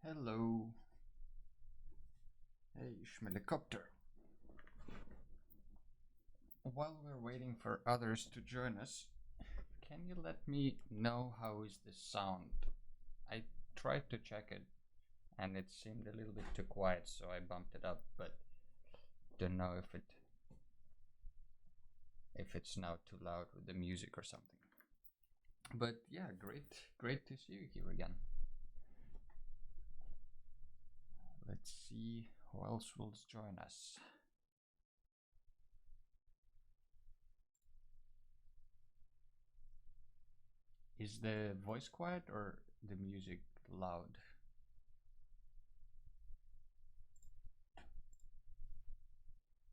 Hello. Hey, Schmelicopter. While we're waiting for others to join us, can you let me know how is the sound? I tried to check it and it seemed a little bit too quiet, so I bumped it up, but don't know if it's now too loud with the music or something. But yeah, great to see you here again. Let's see who else will join us. Is the voice quiet or the music loud?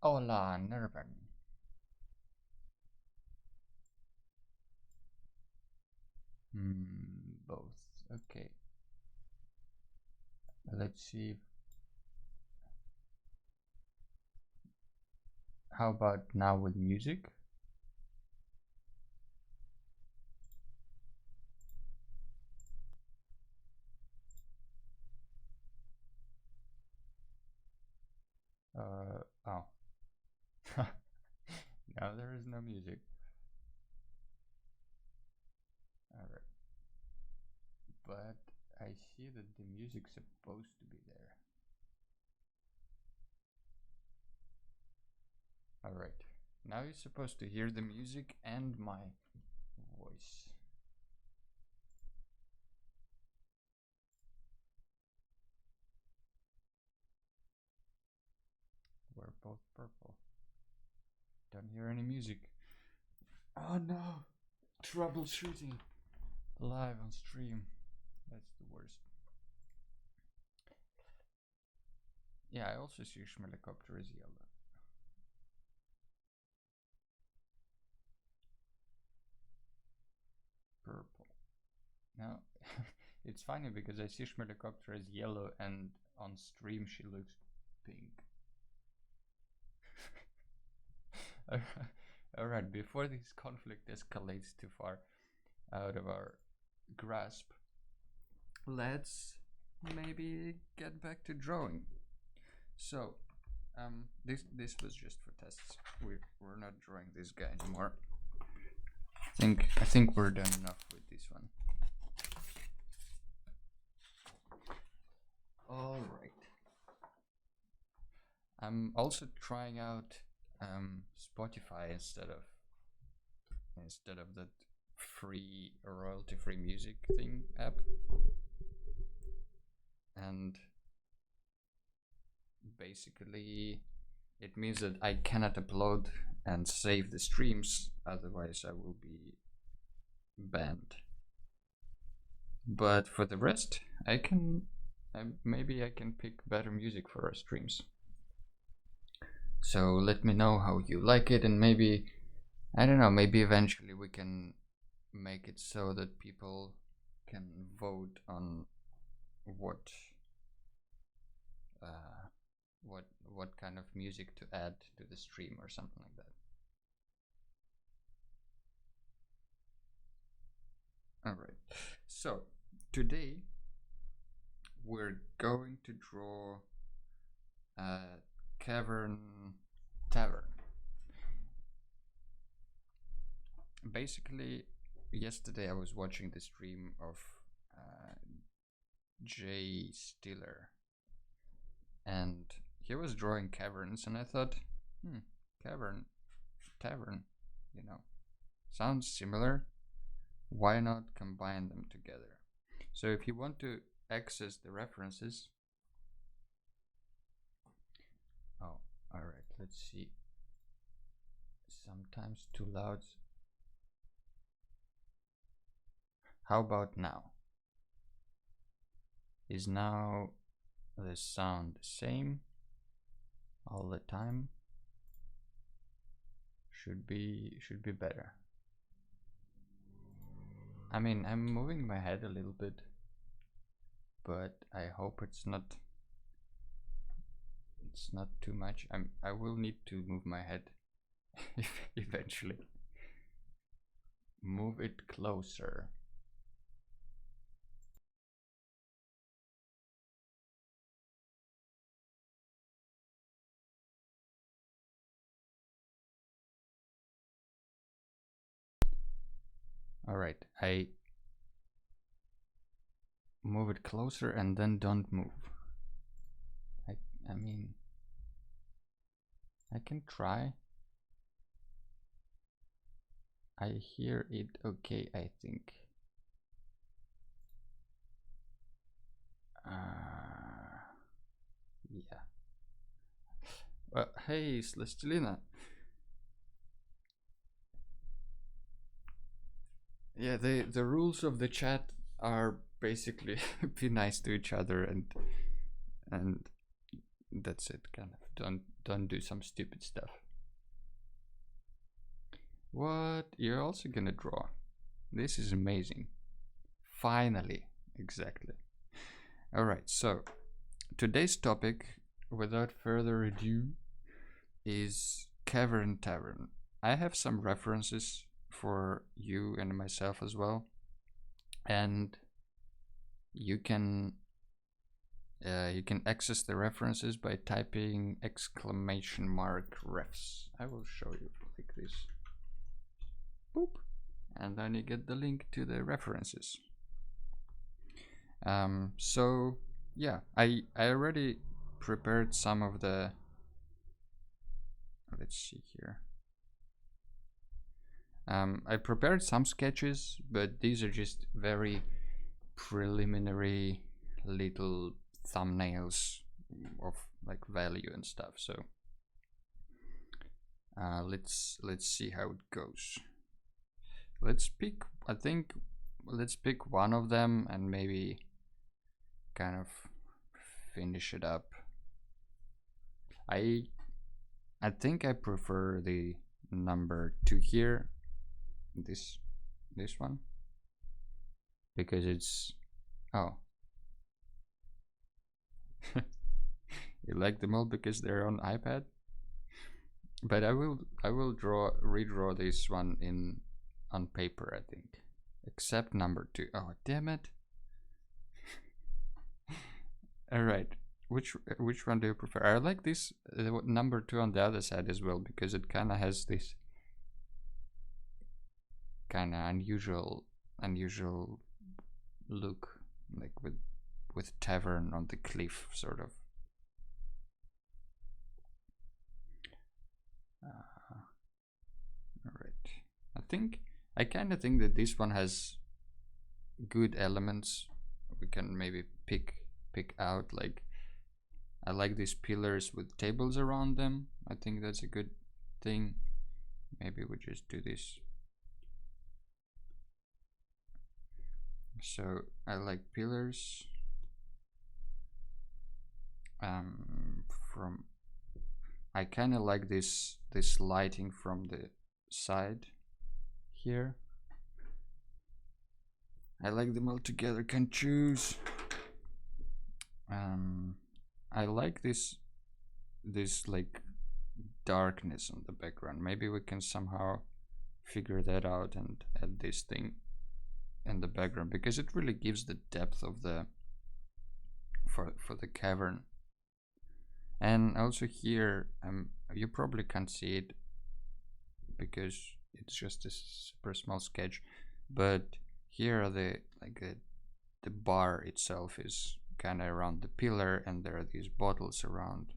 Hola, Nervan. Both. Okay. Let's see. How about now with music? Oh. Now there is no music. Alright. But I see that the music's supposed to be there. Alright. Now you're supposed to hear the music and my voice. We're both purple. Don't hear any music. Oh no! Troubleshooting live on stream. That's the worst. Yeah, I also see Schmelicopter is yellow. Purple. Now, it's funny because I see Schmelicopter as yellow and on stream she looks pink. Alright, before this conflict escalates too far out of our grasp, let's maybe get back to drawing. So, this was just for tests. We're not drawing this guy anymore. I think we're done enough with this one. All right. I'm also trying out Spotify instead of that free royalty-free music thing app, and basically it means that I cannot upload and save the streams, otherwise I will be banned. But for the rest, maybe I can pick better music for our streams. So let me know how you like it, and maybe, I don't know, maybe eventually we can make it so that people can vote on what kind of music to add to the stream or something like that. Alright, so today we're going to draw Cavern Tavern. Basically, yesterday I was watching the stream of Jay Stiller, and he was drawing caverns, and I thought, Cavern Tavern, sounds similar. Why not combine them together? So if you want to access the references, alright, let's see. Sometimes too loud. How about now? Is now the sound the same all the time? Should be better. I mean, I'm moving my head a little bit, but I hope it's not too much. I will need to move my head eventually. Move it closer. All right, I move it closer and then don't move. I mean, I can try. I hear it okay, I think. Yeah. Hey, Celestina. Yeah, the rules of the chat are basically be nice to each other and that's it. Kind of don't do some stupid stuff. What? You're also gonna draw? This is amazing. Finally, exactly. All right. So today's topic, without further ado, is Cavern Tavern. I have some references for you and myself as well, and you can access the references by typing !refs. I will show you like this. Boop, and then you get the link to the references. So yeah, I already prepared some of the. Let's see here. I prepared some sketches, but these are just very preliminary little thumbnails of like value and stuff. So let's see how it goes. Let's pick. I think let's pick one of them and maybe kind of finish it up. I think I prefer the number 2 here. This one, because it's you like them all because they're on iPad, but I will redraw this one on paper, I think, except number 2. Oh damn it. All right, which one do you prefer? I like this number 2 on the other side as well, because it kind of has this kind of unusual look, like with tavern on the cliff, sort of. All right, I kind of think that this one has good elements. We can maybe pick out, like, I like these pillars with tables around them. I think that's a good thing. Maybe we just do this. So I like pillars. I kind of like this lighting from the side here. I like them all together. Can choose. I like this like darkness on the background. Maybe we can somehow figure that out and add this thing in the background, because it really gives the depth of the for the cavern. And also here, you probably can't see it because it's just a super small sketch, but here are the bar itself is kind of around the pillar, and there are these bottles around,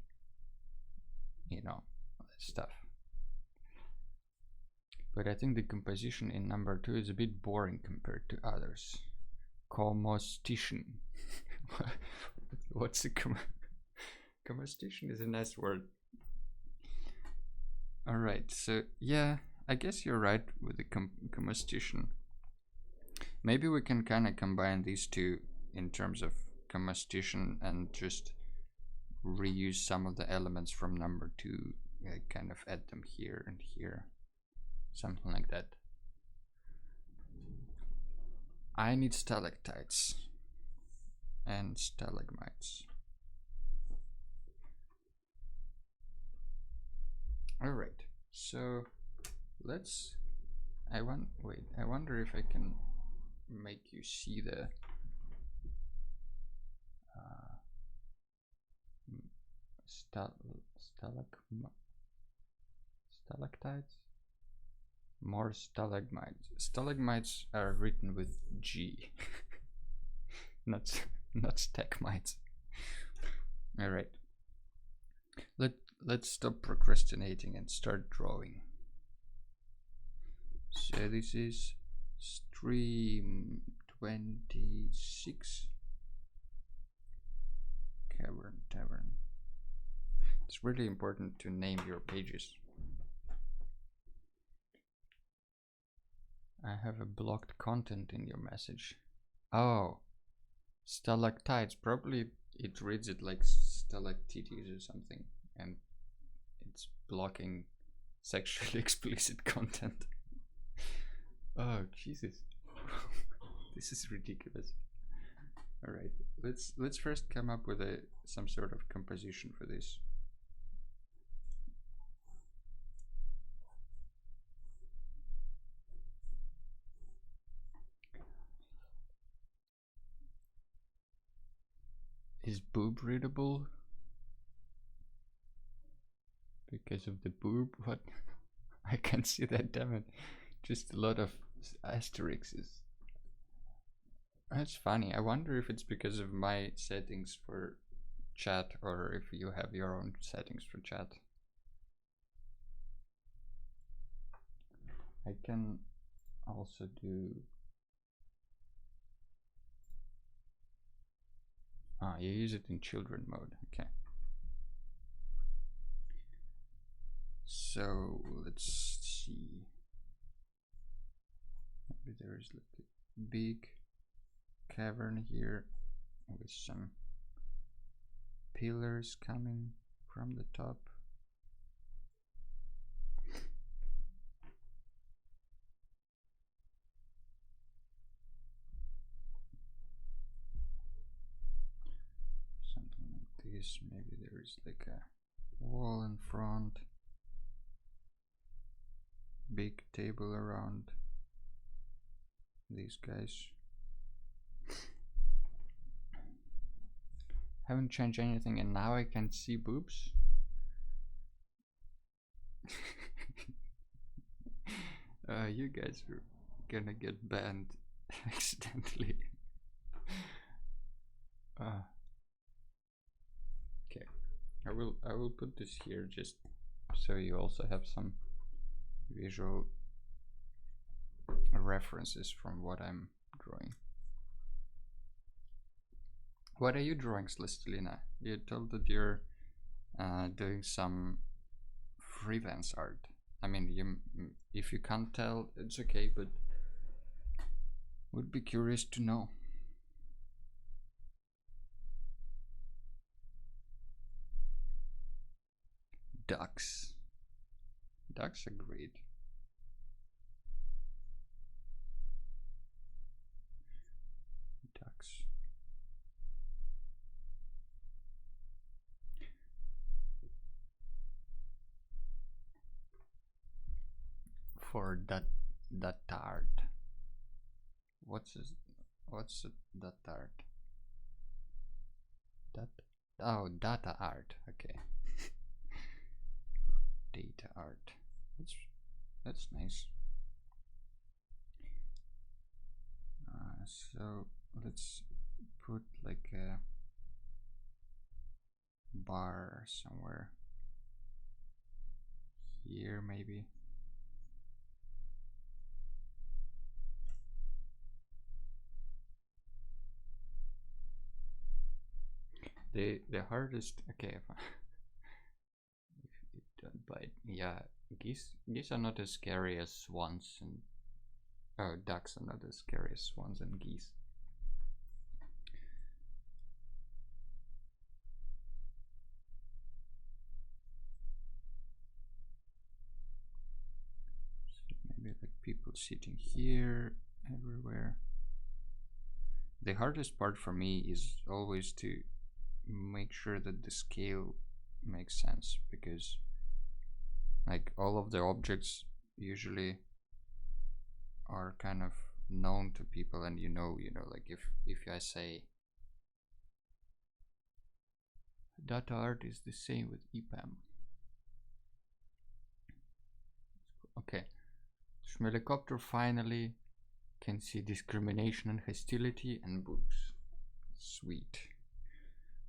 stuff. But I think the composition in number 2 is a bit boring compared to others. Commostation. What's a commostation? Is a nice word. All right, so yeah, I guess you're right with the commostation. Maybe we can kind of combine these two in terms of commostation and just reuse some of the elements from number 2, kind of add them here and here, something like that. I need stalactites and stalagmites. All right, so let's. I wonder if I can make you see the stalactites. More stalagmites. Stalagmites are written with G. not stalagmites. All right. Let's stop procrastinating and start drawing. So this is stream 26. Cavern Tavern. It's really important to name your pages. I have a blocked content in your message. Oh, stalactites. Probably it reads it like stalactites or something, and it's blocking sexually explicit content. Oh Jesus, this is ridiculous. All right, let's first come up with some sort of composition for this. Is boob readable? Because of the boob? What? I can't see that, damn it. Just a lot of asterisks. That's funny. I wonder if it's because of my settings for chat or if you have your own settings for chat. I can also do... you use it in children mode. Okay. So let's see. Maybe there is like a big cavern here with some pillars coming from the top. Something like this. Maybe there is like a wall in front, big table around these guys. Haven't changed anything and now I can see boobs. You guys are gonna get banned accidentally. Okay, I will put this here just so you also have some visual references from what I'm drawing. What are you drawing, Celestina? You told that you're doing some freelance art. I mean, if you can't tell, it's okay, but would be curious to know. Ducks. Ducks are great. Ducks. For that art. What's that art? Oh, data art. Okay. Data art. That's nice. So let's put like a bar somewhere here, maybe. The hardest. Okay, if it don't bite. Yeah, geese are not as scary as swans, and ducks are not as scary as swans and geese. So maybe like people sitting here, everywhere. The hardest part for me is always to make sure that the scale makes sense, because like all of the objects usually are kind of known to people, and you know like if I say data art is the same with EPAM. Okay, Schmelicopter finally can see discrimination and hostility and boobs. Sweet.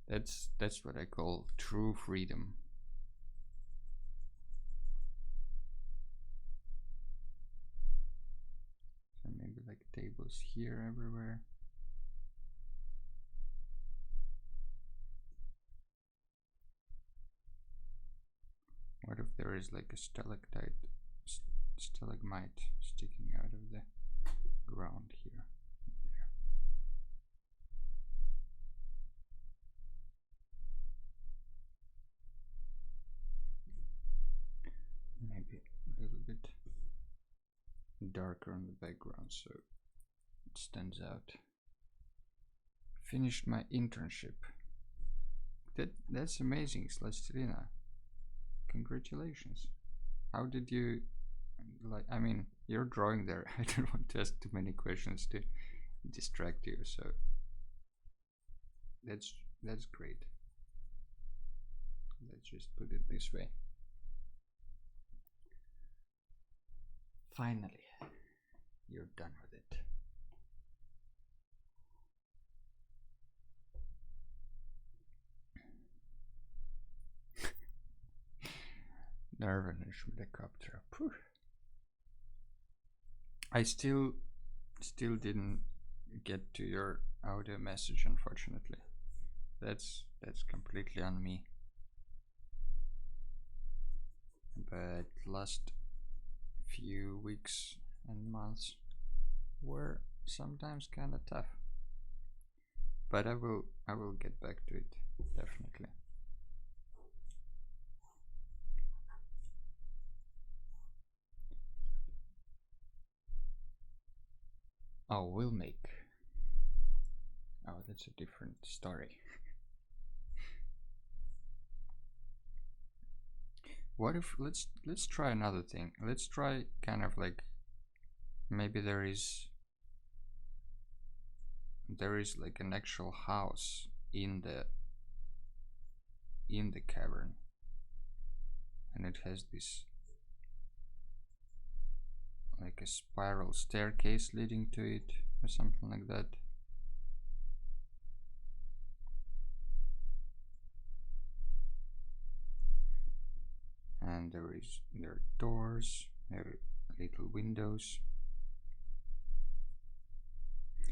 That's what I call true freedom. So maybe like tables here everywhere. What if there is like a stalactite, stalagmite sticking out of the ground here? There. Maybe a little bit darker on the background so it stands out. Finished my internship. That's amazing, Celestina. Congratulations. How did you, like, I mean, you're drawing there. I don't want to ask too many questions to distract you, so that's great. Let's just put it this way. Finally, you're done with it. Nerven and Schmelicopter. I still didn't get to your audio message, unfortunately. That's completely on me. But last few weeks and months were sometimes kind of tough. But I will get back to it, definitely. Oh, we'll make. Oh, that's a different story. What if let's try another thing. Let's try kind of like maybe there is like an actual house in the cavern, and it has this like a spiral staircase leading to it or something like that. And there are doors, there are little windows.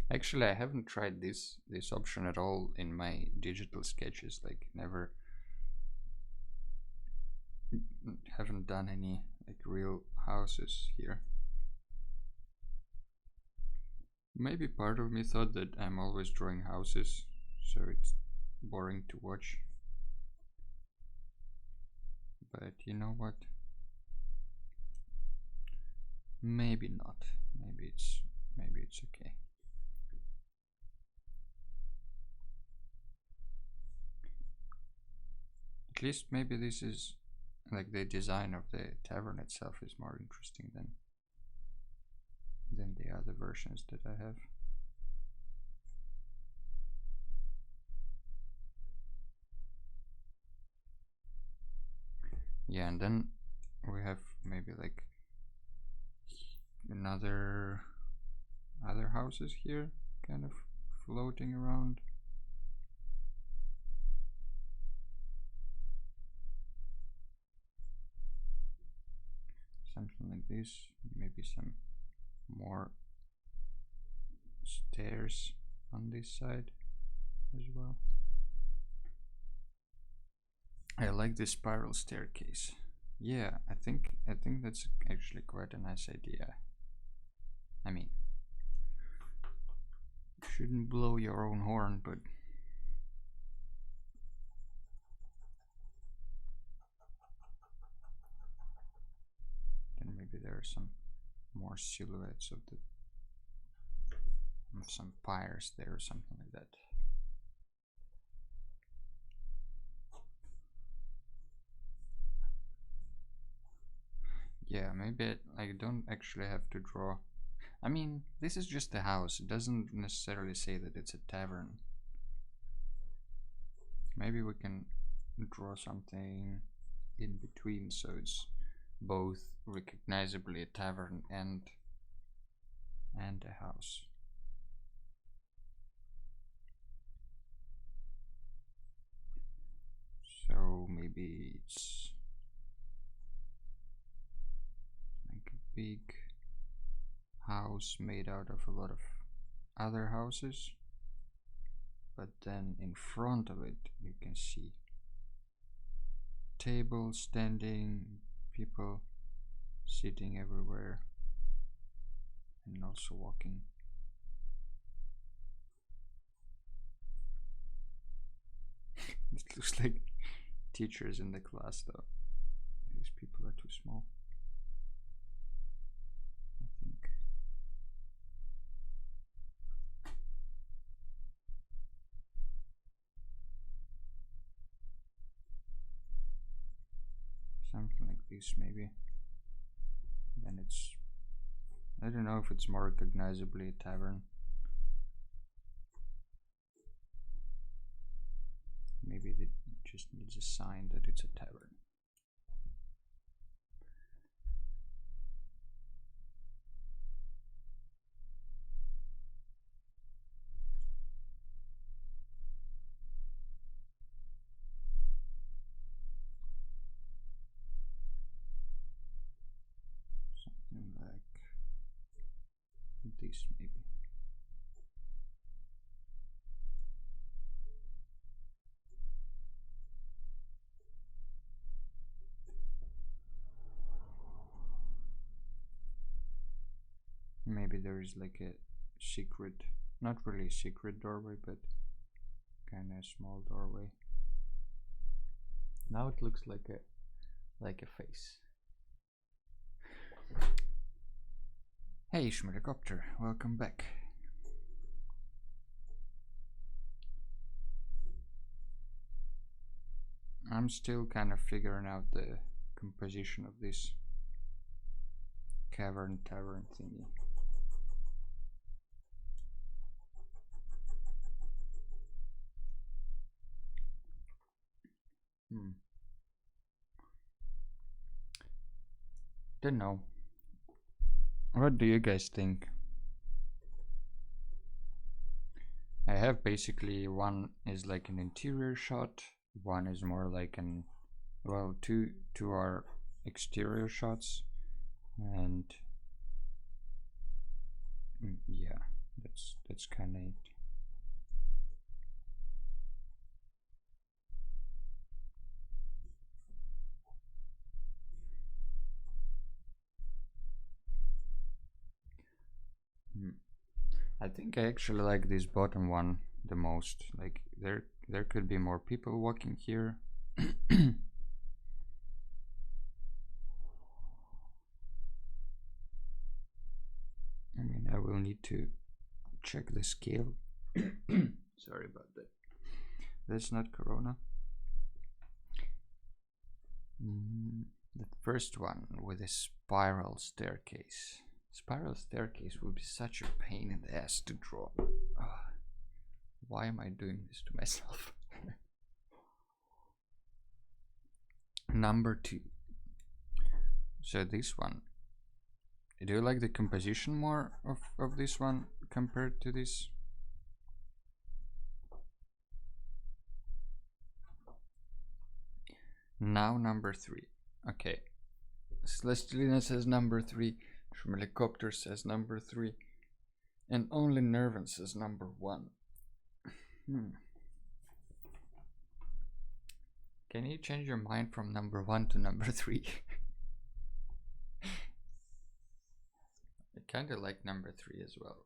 Actually, I haven't tried this option at all in my digital sketches, like never, haven't done any like real houses here. Maybe part of me thought that I'm always drawing houses, so it's boring to watch. But you know what? Maybe not. Maybe it's okay. At least maybe this is like the design of the tavern itself is more interesting than the other versions that I have. Yeah, and then we have maybe like other houses here kind of floating around. Something like this, maybe some more stairs on this side as well. I like this spiral staircase. Yeah, I think that's actually quite a nice idea. I mean, you shouldn't blow your own horn, but then maybe there are some more silhouettes of some pyres there or something like that. Yeah, maybe I don't actually have to draw. I mean, this is just a house. It doesn't necessarily say that it's a tavern. Maybe we can draw something in between so it's both recognizably a tavern and a house. So maybe it's like a big house made out of a lot of other houses, but then in front of it you can see tables standing, people sitting everywhere, and also walking. It looks like teachers in the class though. These people are too small, I think. Something like this maybe. Then it's, I don't know if it's more recognizably a tavern. Maybe it just needs a sign that it's a tavern. Something like this maybe. Maybe there is like a secret, not really a secret doorway, but kind of a small doorway. Now it looks like a face. Hey Schmelicopter, welcome back. I'm still kind of figuring out the composition of this Cavern Tavern thingy. Don't know. What do you guys think? I have basically one is like an interior shot, one is more like an, well, two are exterior shots, and yeah, that's kind of it. I think I actually like this bottom one the most. Like there could be more people walking here. I mean, I will need to check the scale. Sorry about that. That's not Corona. The first one with a spiral staircase. Spiral staircase would be such a pain in the ass to draw. Why am I doing this to myself? Number 2. So this one. Do you like the composition more of this one compared to this? Now number 3. Okay. Celestilina says number 3. Schmelicopter says number 3. And only Nervin says number 1. Can you change your mind from number 1 to number 3? I kinda like number 3 as well.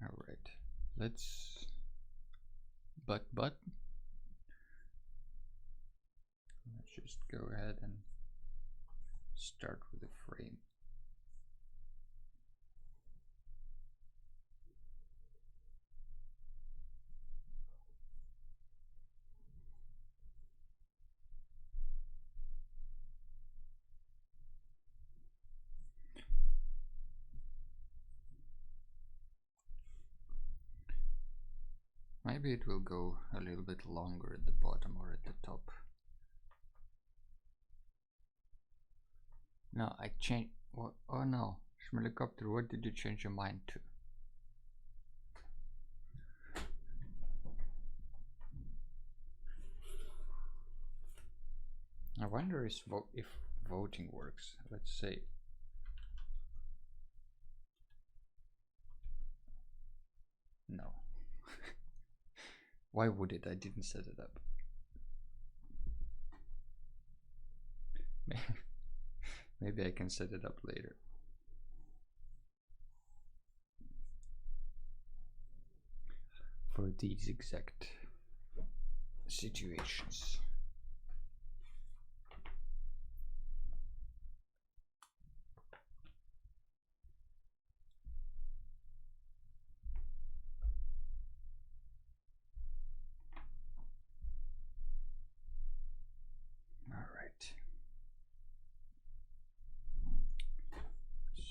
Alright, let's let's just go ahead and start with the frame. Maybe it will go a little bit longer at the bottom or at the top. No, I changed. What? Oh no, Schmelicopter, what did you change your mind to? I wonder if voting works. Let's say. No. Why would it? I didn't set it up. Maybe I can set it up later. For these exact situations. All right.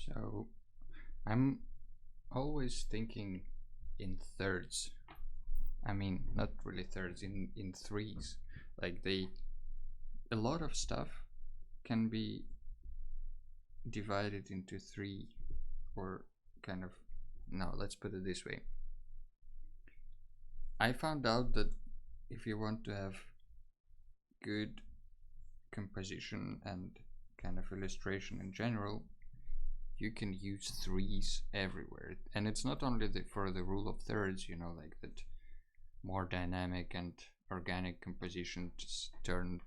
So I'm always thinking in thirds. I mean, not really thirds, in threes. Like a lot of stuff can be divided into three, or kind of, no, let's put it this way. I found out that if you want to have good composition and kind of illustration in general, you can use threes everywhere. And it's not only for the rule of thirds, you know, like that more dynamic and organic compositions turn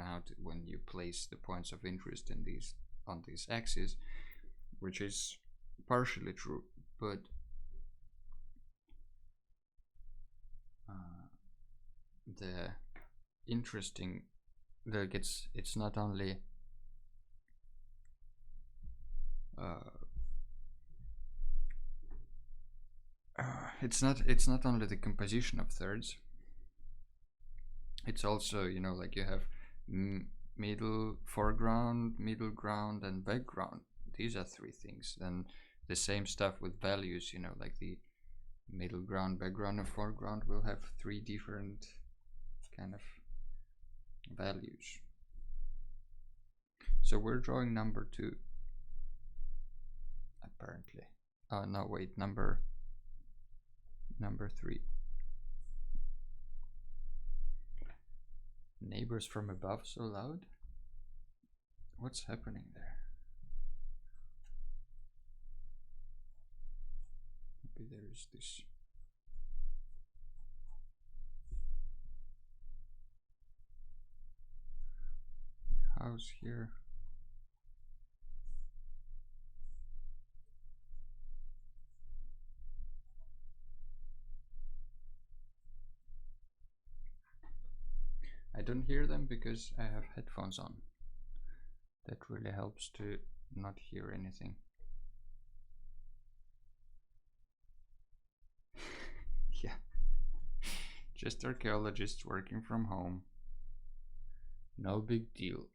out when you place the points of interest in these on these axes, which is partially true, but the interesting, like it's not only it's not only the composition of thirds. It's also, you know, like you have middle, foreground, middle ground, and background. These are three things. And the same stuff with values, you know, like the middle ground, background, and foreground will have three different kind of values. So we're drawing number 2, apparently. Oh no, wait, number 3. Neighbors from above so loud? What's happening there? Maybe there is this house here. I don't hear them because I have headphones on. That really helps to not hear anything. Yeah. Just archaeologists working from home. No big deal.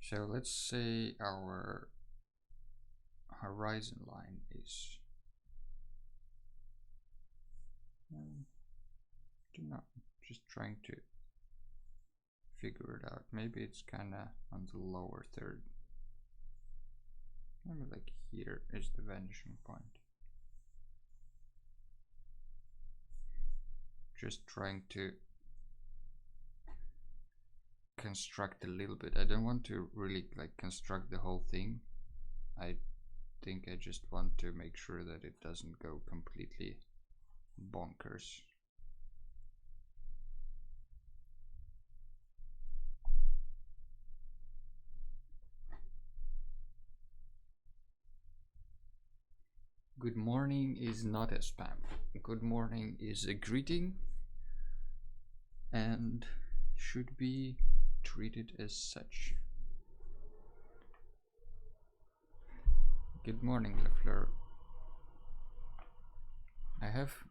So let's say our horizon line is don't know, just trying to figure it out. Maybe it's kinda on the lower third. Maybe like here is the vanishing point. Just trying to construct a little bit. I don't want to really like construct the whole thing. I think I just want to make sure that it doesn't go completely bonkers. Good morning is not a spam. Good morning is a greeting and should be treated as such. Good morning, Lefleur. I have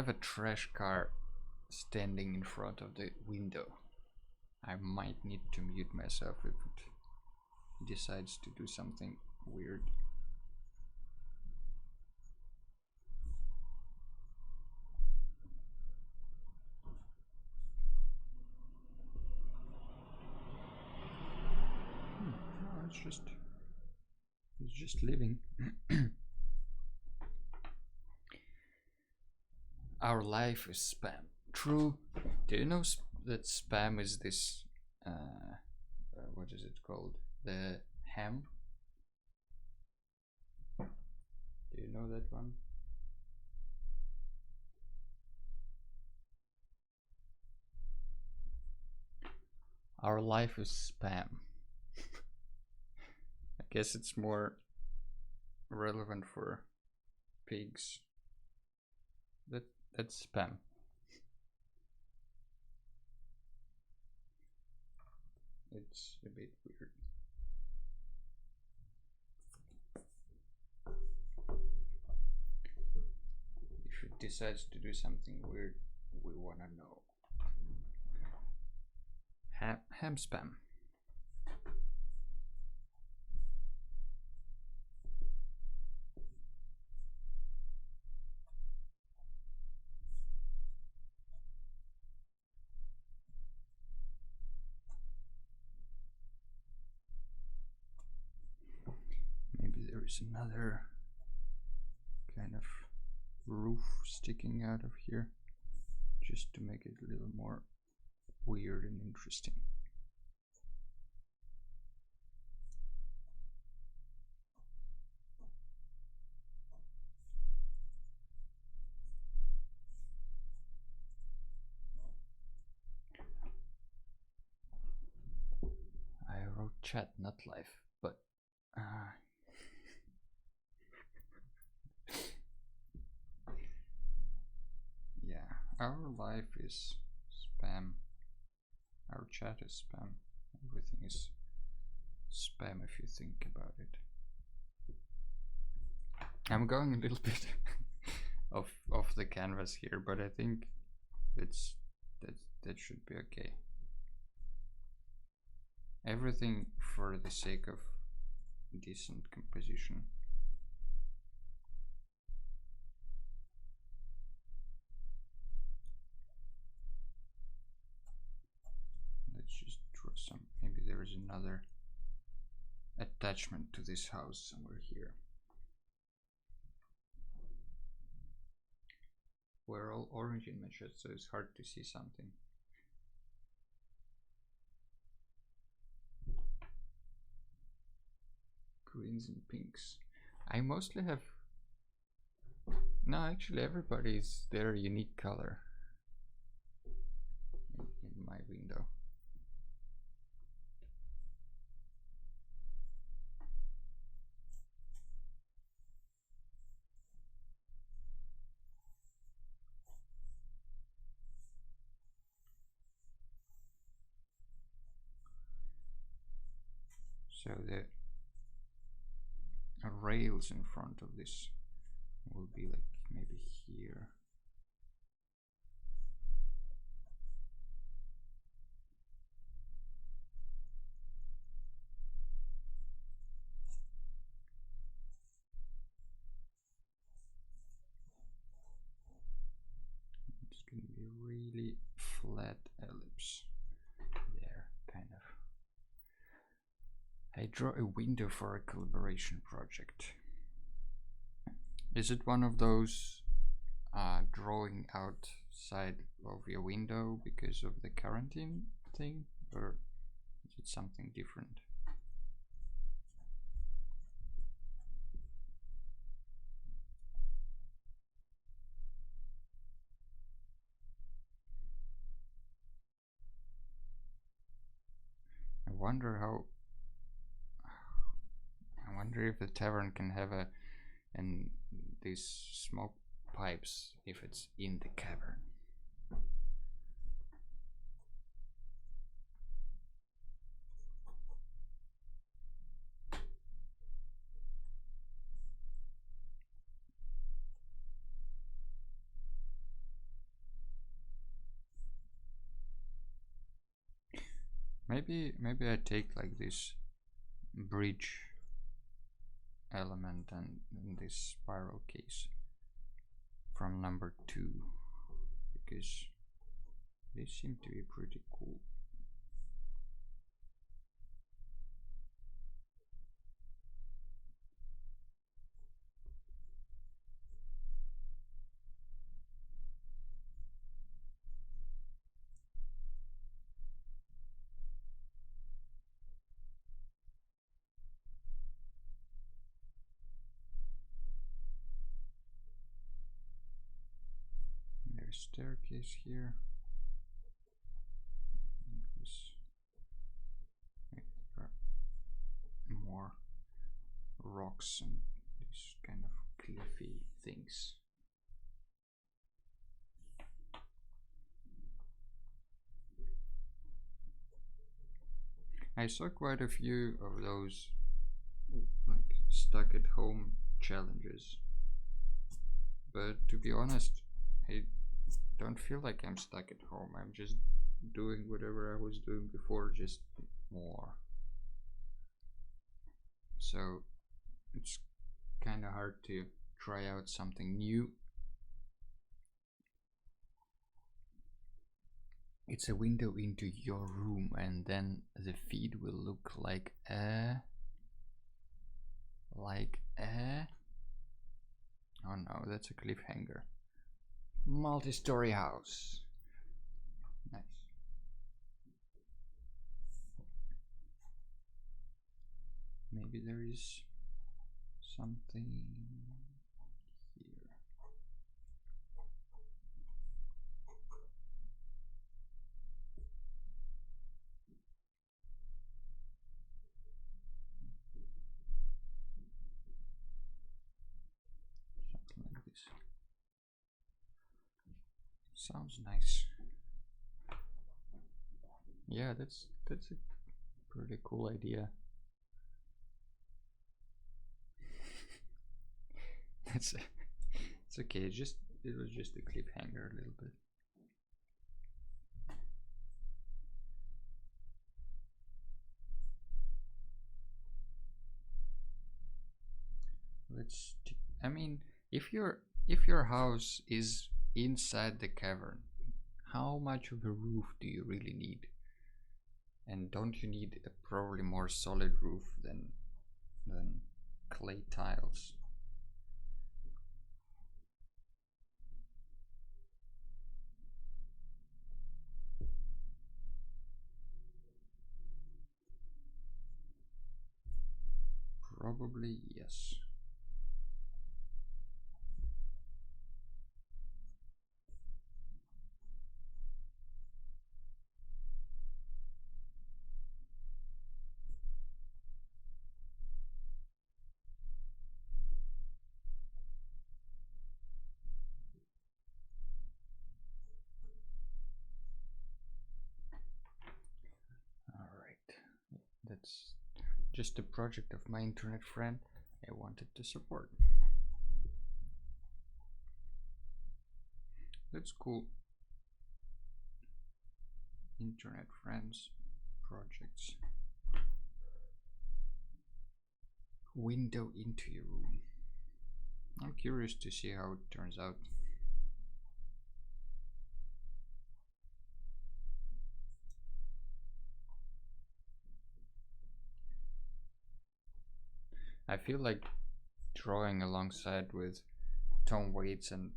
a trash car standing in front of the window. I might need to mute myself if it decides to do something weird. No, it's just living. Our life is spam. True. Do you know that spam is this? What is it called? The ham. Do you know that one? Our life is spam. I guess it's more relevant for pigs. That's spam. It's a bit weird. If it decides to do something weird, we wanna know. Ham spam. Maybe there is another kind of roof sticking out of here, just to make it a little more weird and interesting. I wrote chat, not life, but yeah, our life is spam. Our chat is spam. Everything is spam if you think about it. I'm going a little bit off the canvas here, but I think that should be okay. Everything for the sake of decent composition. Let's just draw some. Maybe there is another attachment to this house somewhere here. We're all orange in my shirt, so it's hard to see something. Greens and pinks. I mostly have. No, actually, everybody is their unique color in my window. So the rails in front of this will be like maybe here. It's going to be really flat ellipse there, kind of. I draw a window for a collaboration project. Is it one of those drawing outside of your window because of the quarantine thing, or is it something different? I wonder if the tavern can have these smoke pipes if it's in the cavern. Maybe I take like this bridge element and this spiral case from number 2, because they seem to be pretty cool. There's a staircase here. More rocks and these kind of cliffy things. I saw quite a few of those like stuck at home challenges, but to be honest, I don't feel like I'm stuck at home. I'm just doing whatever I was doing before, just more. So it's kind of hard to try out something new. It's a window into your room, and then the feed will look like a oh no, that's a cliffhanger. Multi-story house. Nice. Maybe there is something here. Something like this. Sounds nice. Yeah, that's a pretty cool idea. It's okay. It was just a cliffhanger a little bit. I mean, if your house is inside the cavern, how much of a roof do you really need? And don't you need a probably more solid roof than clay tiles? Probably yes. Alright, that's just a project of my internet friend I wanted to support. That's cool. Internet friends projects. Window into your room. I'm curious to see how it turns out. I feel like drawing alongside with Tom Waits and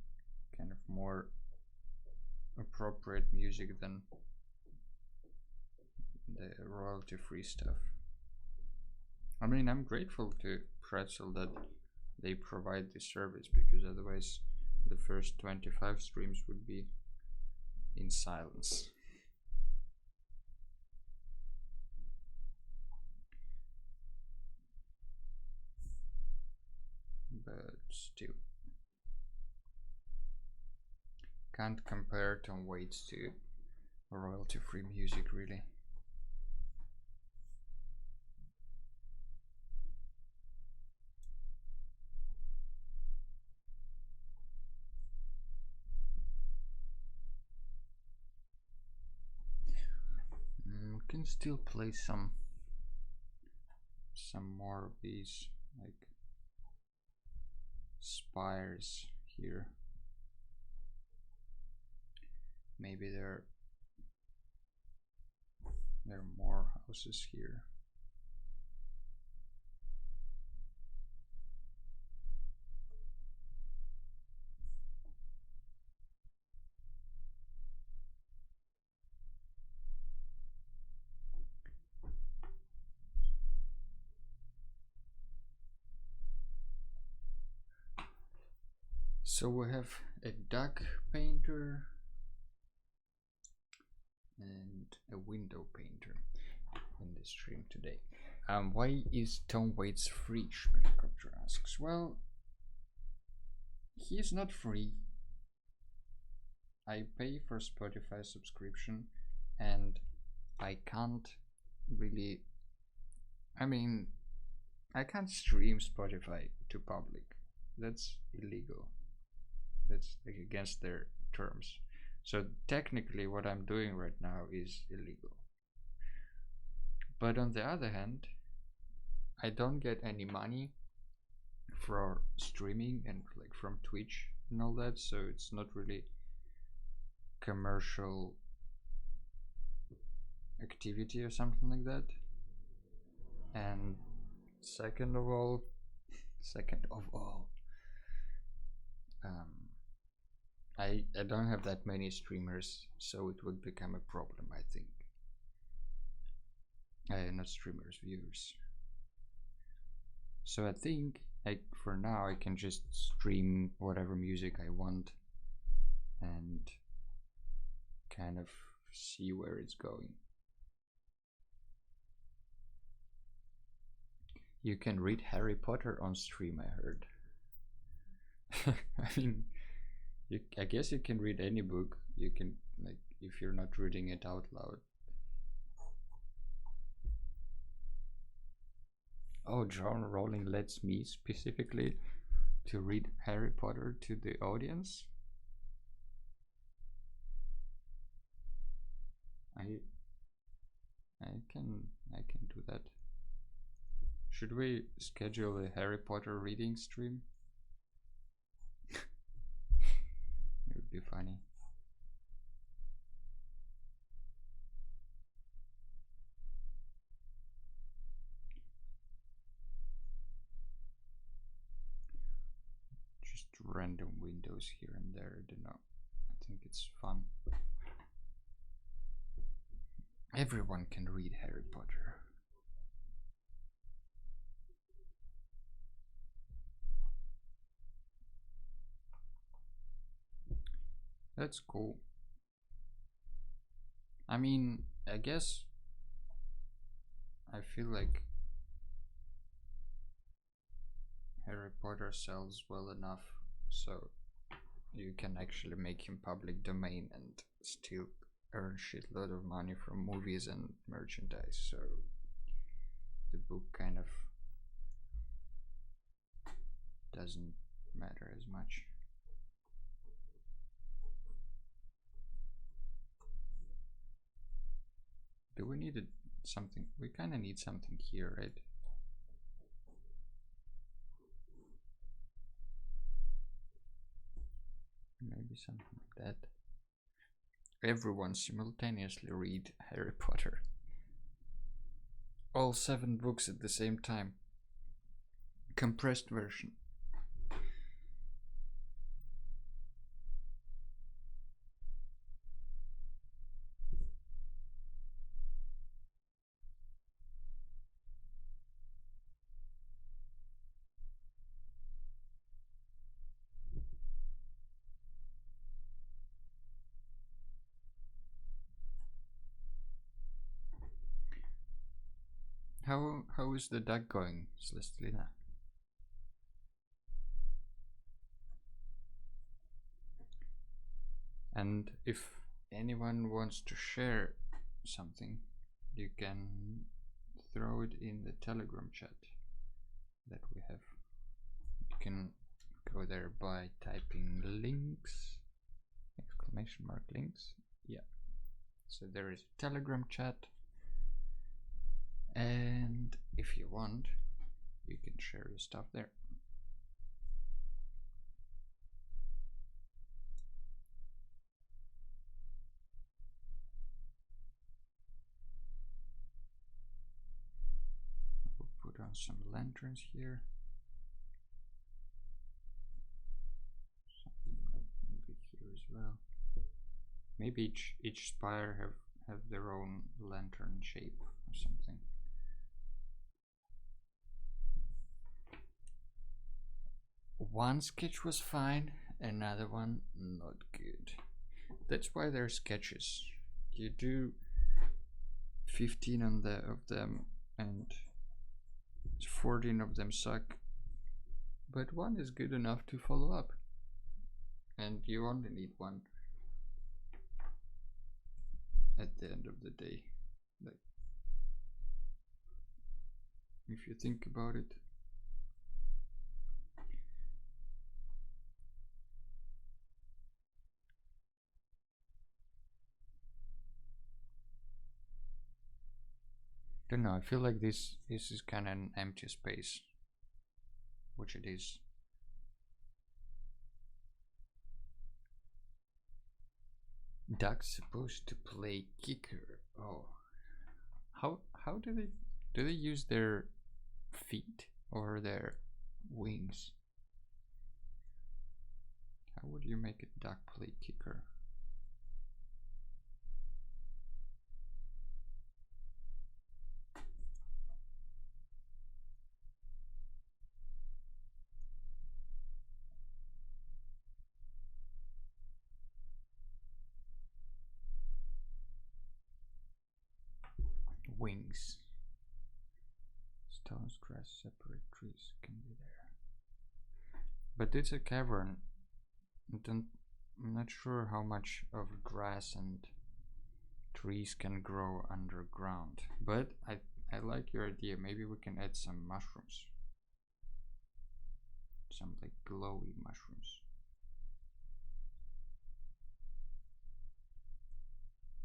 kind of more appropriate music than the royalty free stuff. I mean, I'm grateful to Pretzel that they provide this service, because otherwise the first 25 streams would be in silence. But still, can't compare Tom Waits to royalty free music, really. We can can still place some more of these like spires here. Maybe there are more houses here. So we have a duck painter and a window painter in the stream today. Why is Tom Waits free? Helicopter asks. Well, he is not free. I pay for Spotify subscription, and I can't really. I mean, I can't stream Spotify to public. That's illegal. That's like against their terms. So technically what I'm doing right now is illegal. But on the other hand, I don't get any money for streaming and like from Twitch and all that, so it's not really commercial activity or something like that. And second of all, I don't have that many streamers, so it would become a problem, I think. Not streamers, viewers. So I think, like, for now I can just stream whatever music I want and kind of see where it's going. You can read Harry Potter on stream, I heard. I mean, I guess you can read any book. You can, like, if you're not reading it out loud. Oh, John Rowling lets me specifically to read Harry Potter to the audience. I can do that. Should we schedule a Harry Potter reading stream? It would be funny. Just random windows here and there, I don't know. I think it's fun. Everyone can read Harry Potter. That's cool. I mean, I guess I feel like Harry Potter sells well enough so you can actually make him public domain and still earn shitload of money from movies and merchandise, so the book kind of doesn't matter as much. Do we need something? We kind of need something here, right? Maybe something like that. Everyone simultaneously read Harry Potter. All 7 books at the same time. Compressed version. How is the duck going, Celestina? And if anyone wants to share something, you can throw it in the Telegram chat that we have. You can go there by typing links, exclamation mark links. Yeah. So there is a Telegram chat. And if you want, you can share your stuff there. We'll put on some lanterns here. Something like maybe here as well. Maybe each spire have their own lantern shape or something. One sketch was fine, another one not good. That's why they're sketches. You do 15 of them and 14 of them suck, but one is good enough to follow up, and you only need one at the end of the day. Like, if you think about it. Don't know, I feel like this is kind of an empty space, which it is. Duck's supposed to play kicker. Oh, how do they use their feet or their wings? How would you make a duck play kicker? Wings. Stones, grass, separate trees can be there. But it's a cavern. I'm not sure how much of grass and trees can grow underground. But I like your idea. Maybe we can add some mushrooms. Some like glowy mushrooms.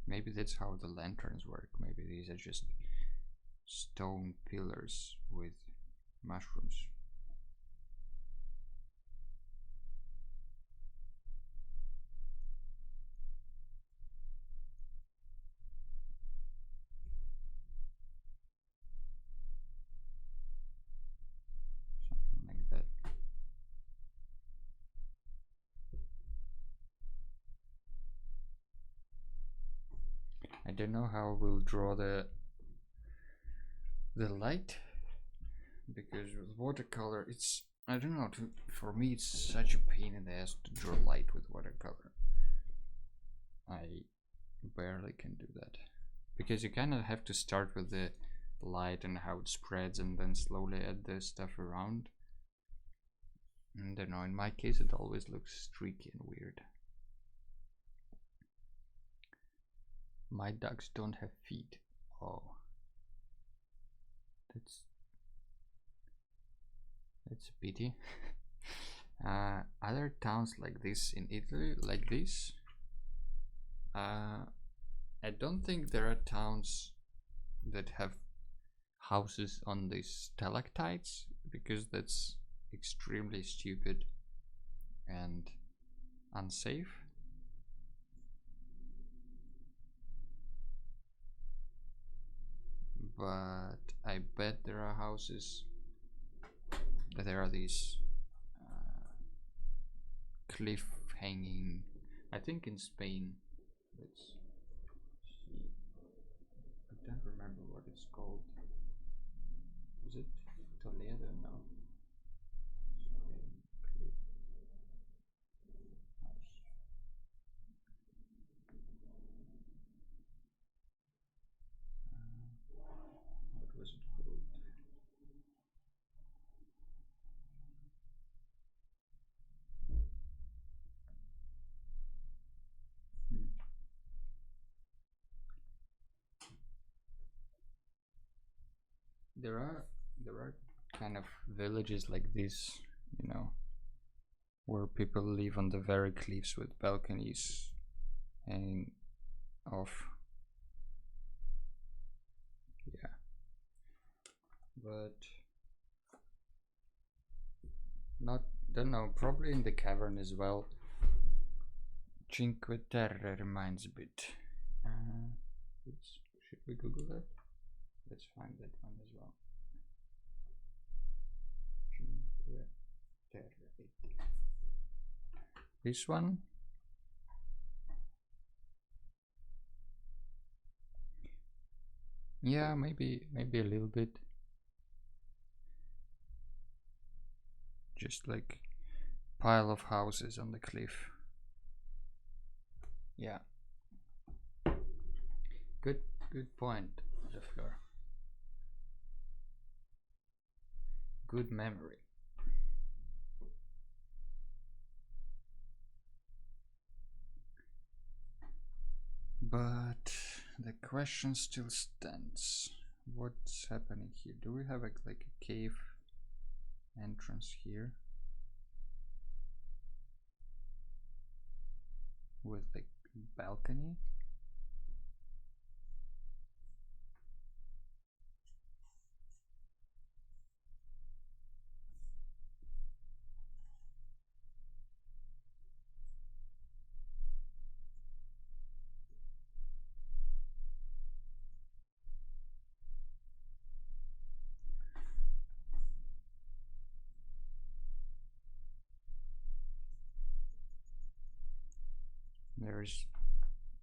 Maybe that's how the lanterns work. Maybe these are just stone pillars with mushrooms. Something like that. I don't know how we'll draw the light, because with watercolor it's, I don't know, for me it's such a pain in the ass to draw light with watercolor. I barely can do that, because you kind of have to start with the light and how it spreads and then slowly add the stuff around. I don't know, in my case it always looks streaky and weird. My ducks don't have feet. Oh, that's a pity. Other towns like this in Italy, like this, I don't think there are towns that have houses on these stalactites, because that's extremely stupid and unsafe. But I bet there are houses, there are these cliff hanging, I think in Spain. Let's see, I don't remember what it's called. Is it Toledo? No. Spain cliff house. What was it called? There are kind of villages like this, you know, where people live on the very cliffs with balconies hanging off. Yeah. but not, don't know, probably in the cavern as well. Cinque Terre reminds a bit. Should we Google that? Let's find that one as well. Cinque Terre. This one. Yeah, maybe a little bit. Just like pile of houses on the cliff. Yeah. Good point, Lefleur. Good memory. But the question still stands. What's happening here? Do we have like a cave entrance here? With like a balcony?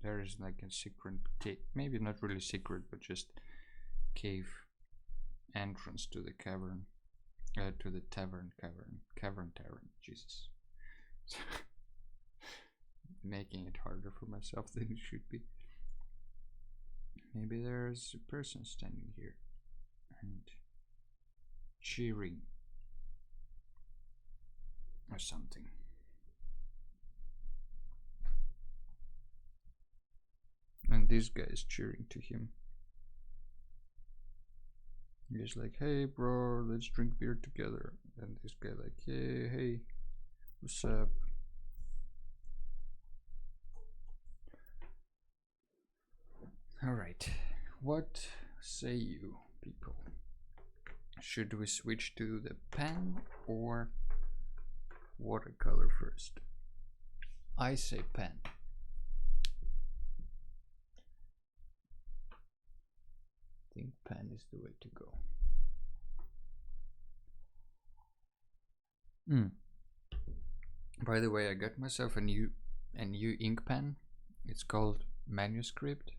There is like a secret cave, maybe not really secret, but just cave entrance to the cavern, to the Cavern Tavern. Jesus, making it harder for myself than it should be. Maybe there's a person standing here and cheering or something. And this guy is cheering to him. He's like, hey bro, let's drink beer together. And this guy like, hey, what's up? Alright, what say you, people? Should we switch to the pen or watercolor first? I say pen. I think pen is the way to go. By the way, I got myself a new ink pen. It's called Manuscript,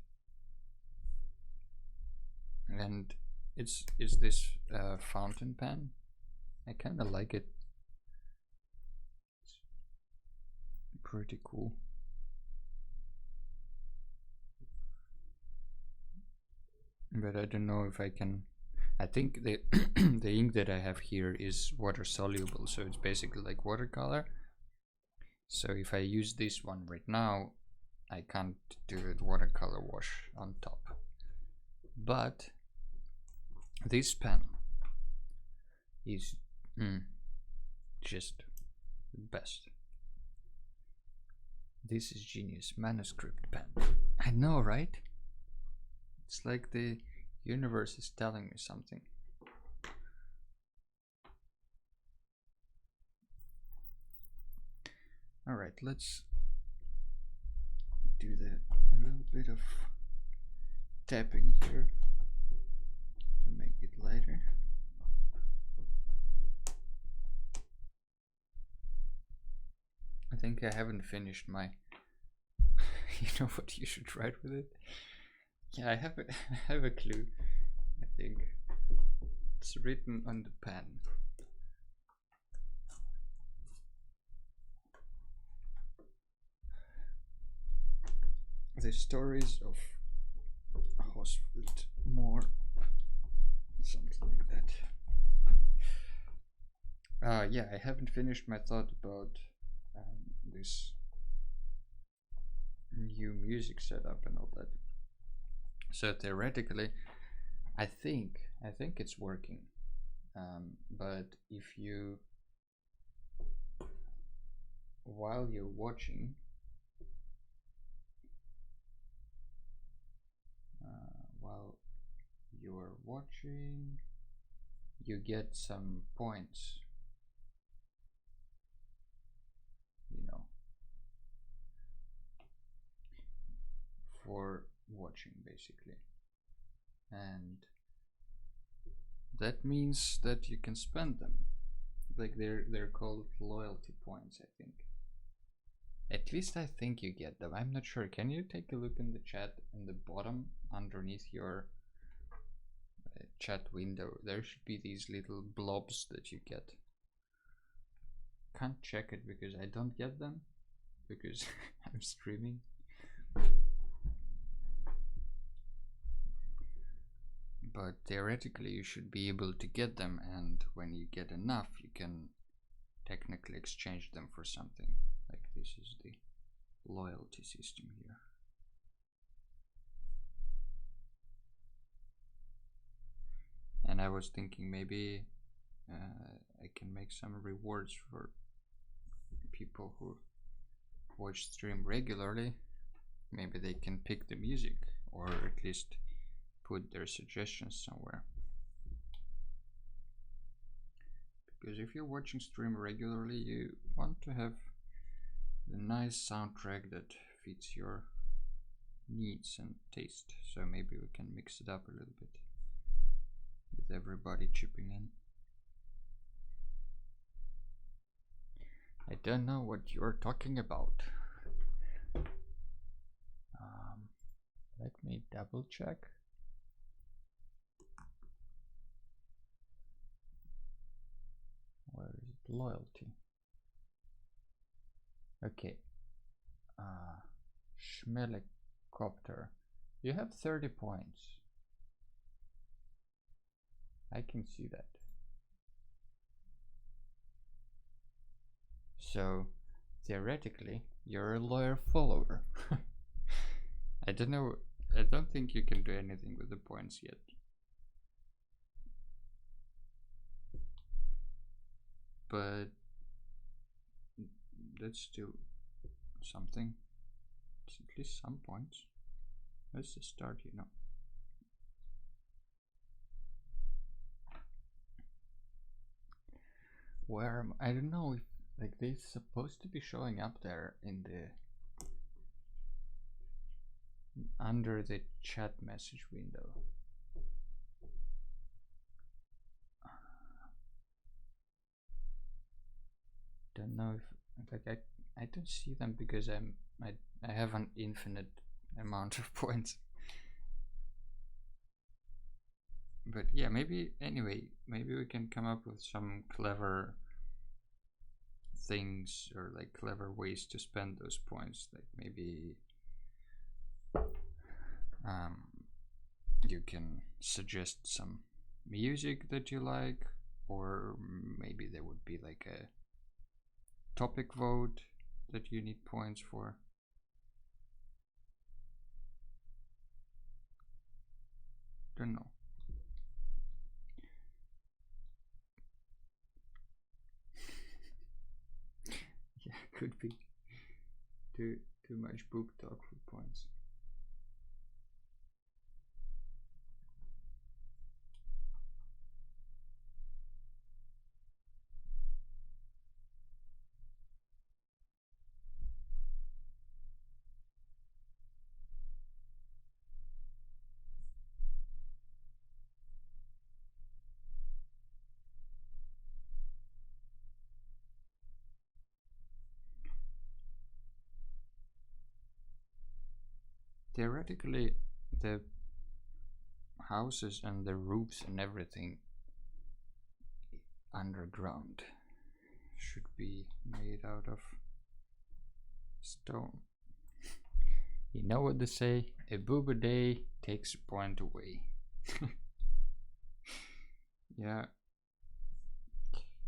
and it's this fountain pen. I kind of like it. It's pretty cool. But I don't know if I can. I think the the ink that I have here is water soluble, so it's basically like watercolor. So if I use this one right now, I can't do it watercolor wash on top. But this pen is just the best. This is genius. Manuscript pen. I know, right? It's like the universe is telling me something. Alright, let's do a little bit of tapping here to make it lighter. I think I haven't finished my you know what you should write with it? Yeah, I have a clue. I think it's written on the pen. The stories of Oswald Moore, something like that. Yeah, I haven't finished my thought about this new music setup and all that. So theoretically, I think it's working. But if you, while you're watching, you get some points, you know, for watching basically. And that means that you can spend them. Like they're called loyalty points, I think. At least I think you get them. I'm not sure. Can you take a look in the chat in the bottom underneath your chat window? There should be these little blobs that you get. Can't check it because I don't get them because I'm streaming. But theoretically you should be able to get them, and when you get enough you can technically exchange them for something. Like this is the loyalty system here. And I was thinking maybe I can make some rewards for people who watch stream regularly. Maybe they can pick the music, or at least put their suggestions somewhere. Because if you're watching stream regularly, you want to have the nice soundtrack that fits your needs and taste. So maybe we can mix it up a little bit with everybody chipping in. I don't know what you're talking about. Let me double check. Where is it? Loyalty. Okay. Schmelikopter. You have 30 points. I can see that. So theoretically, you're a loyal follower. I don't know. I don't think you can do anything with the points yet. But that's still something. It's at least some points. That's the start, you know. Where I don't know if like they're supposed to be showing up there in the under the chat message window. Don't know if like I don't see them because I have an infinite amount of points. But yeah, maybe anyway, maybe we can come up with some clever things or like clever ways to spend those points. Like maybe you can suggest some music that you like, or maybe there would be like a topic vote that you need points for. Don't know. Yeah, could be too much book talk for points. Theoretically, the houses and the roofs and everything underground should be made out of stone. You know what they say? A boob a day takes a point away. Yeah,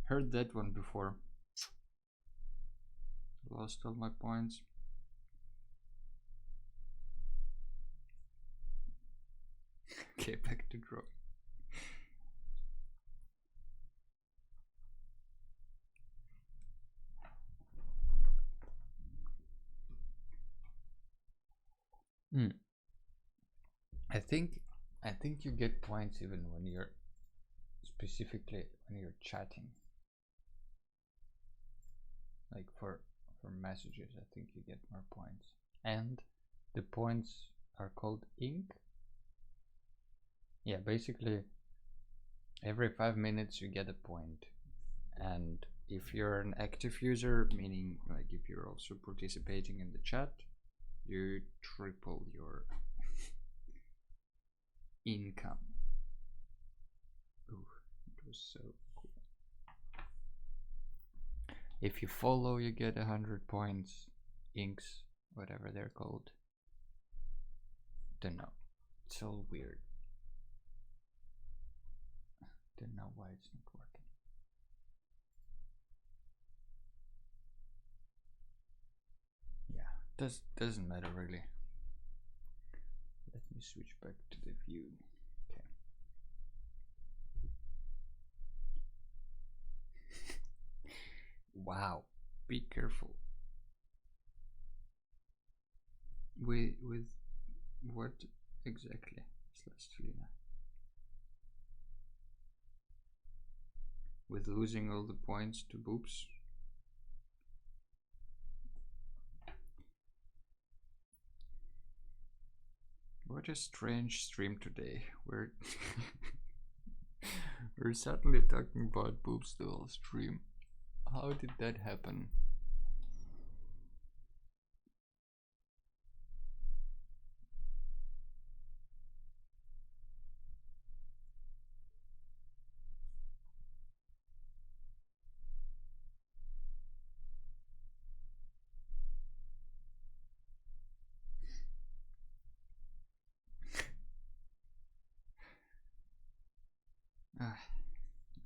heard that one before. Lost all my points. Okay, back to draw. I think you get points even when you're specifically when you're chatting. Like for messages, I think you get more points. And the points are called ink. Yeah, basically every 5 minutes you get a point. And if you're an active user, meaning like if you're also participating in the chat, you triple your income. Ooh, it was so cool. If you follow, you get 100 points, inks, whatever they're called. Don't know. It's all weird. Don't know why it's not working. Yeah, doesn't matter really. Let me switch back to the view. Okay. Wow, be careful. With what exactly, Celestina? With losing all the points to boobs? What a strange stream today. We're we're suddenly talking about boobs the whole stream. How did that happen?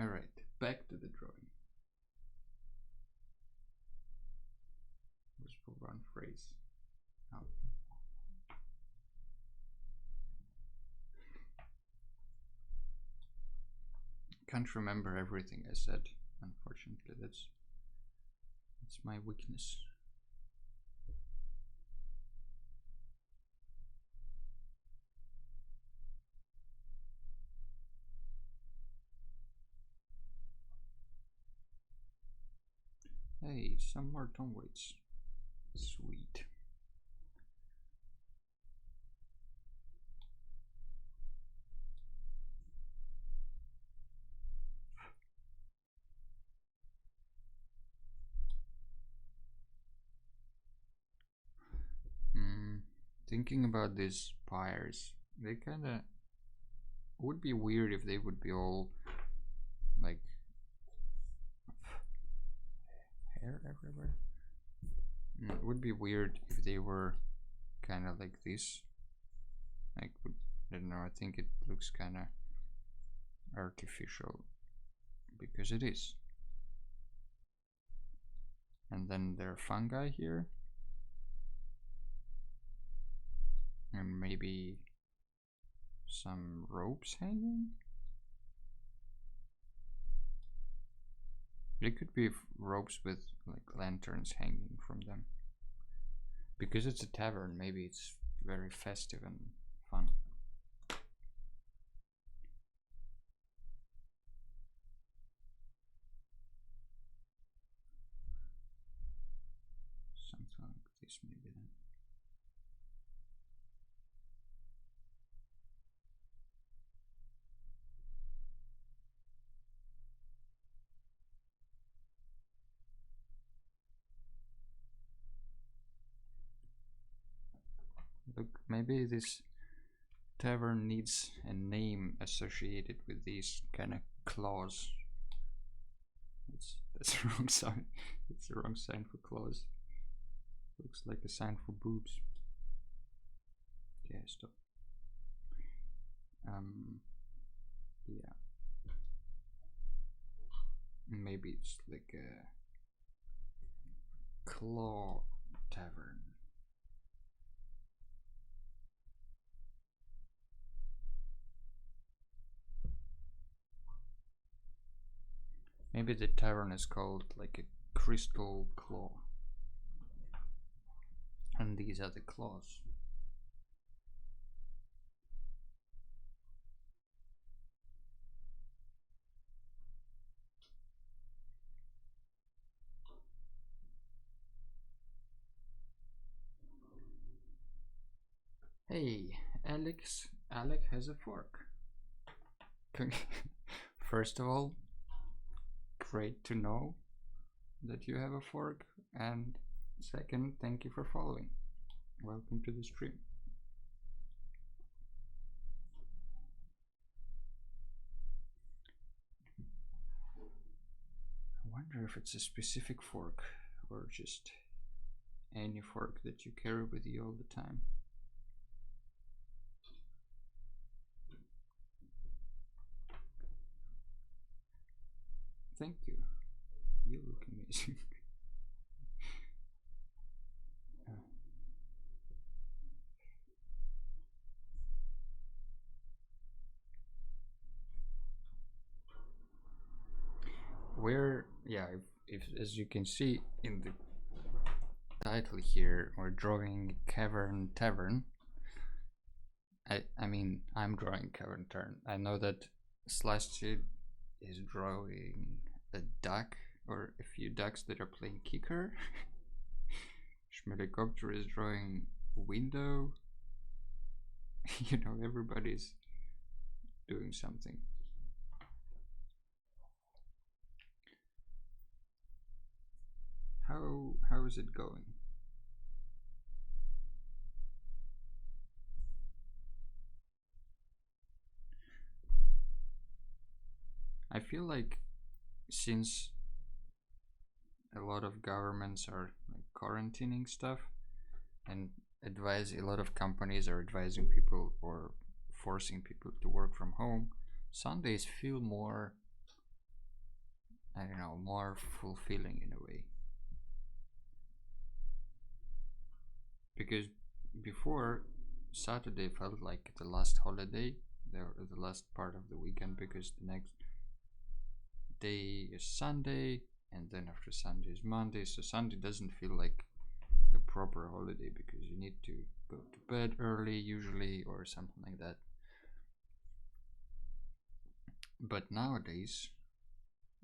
Alright, back to the drawing. Just for one phrase. Oh. Can't remember everything I said, unfortunately. That's my weakness. Hey, some more tone weights. Sweet. Thinking about these pyres, they kinda would be weird if they would be all like hair everywhere. It would be weird if they were kind of like this. Like, I don't know, I think it looks kind of artificial because it is. And then there are fungi here. And maybe some ropes hanging. It could be ropes with like lanterns hanging from them. Because it's a tavern, maybe it's very festive and fun. Something like this maybe then. Look, maybe this tavern needs a name associated with these kind of claws. That's the wrong sign. It's the wrong sign for claws. Looks like a sign for boobs. Okay, stop. Yeah. Maybe it's like a claw tavern. Maybe the tavern is called like a crystal claw. And these are the claws. Hey, Alec has a fork. First of all, great to know that you have a fork, and second, thank you for following. Welcome to the stream. I wonder if it's a specific fork or just any fork that you carry with you all the time. Thank you. You look amazing. We're, yeah, if as you can see in the title here, we're drawing Cavern Tavern. I mean, I'm drawing Cavern Tavern. I know that Slashed is drawing a duck or a few ducks that are playing kicker. Schmelikopter is drawing window. You know, everybody's doing something. How is it going? I feel like since a lot of governments are like quarantining stuff and a lot of companies are advising people or forcing people to work from home, Sundays feel more, I don't know, more fulfilling in a way. Because before, Saturday felt like the last holiday, the last part of the weekend, because the next day is Sunday, and then after Sunday is Monday, so Sunday doesn't feel like a proper holiday because you need to go to bed early usually or something like that. But nowadays,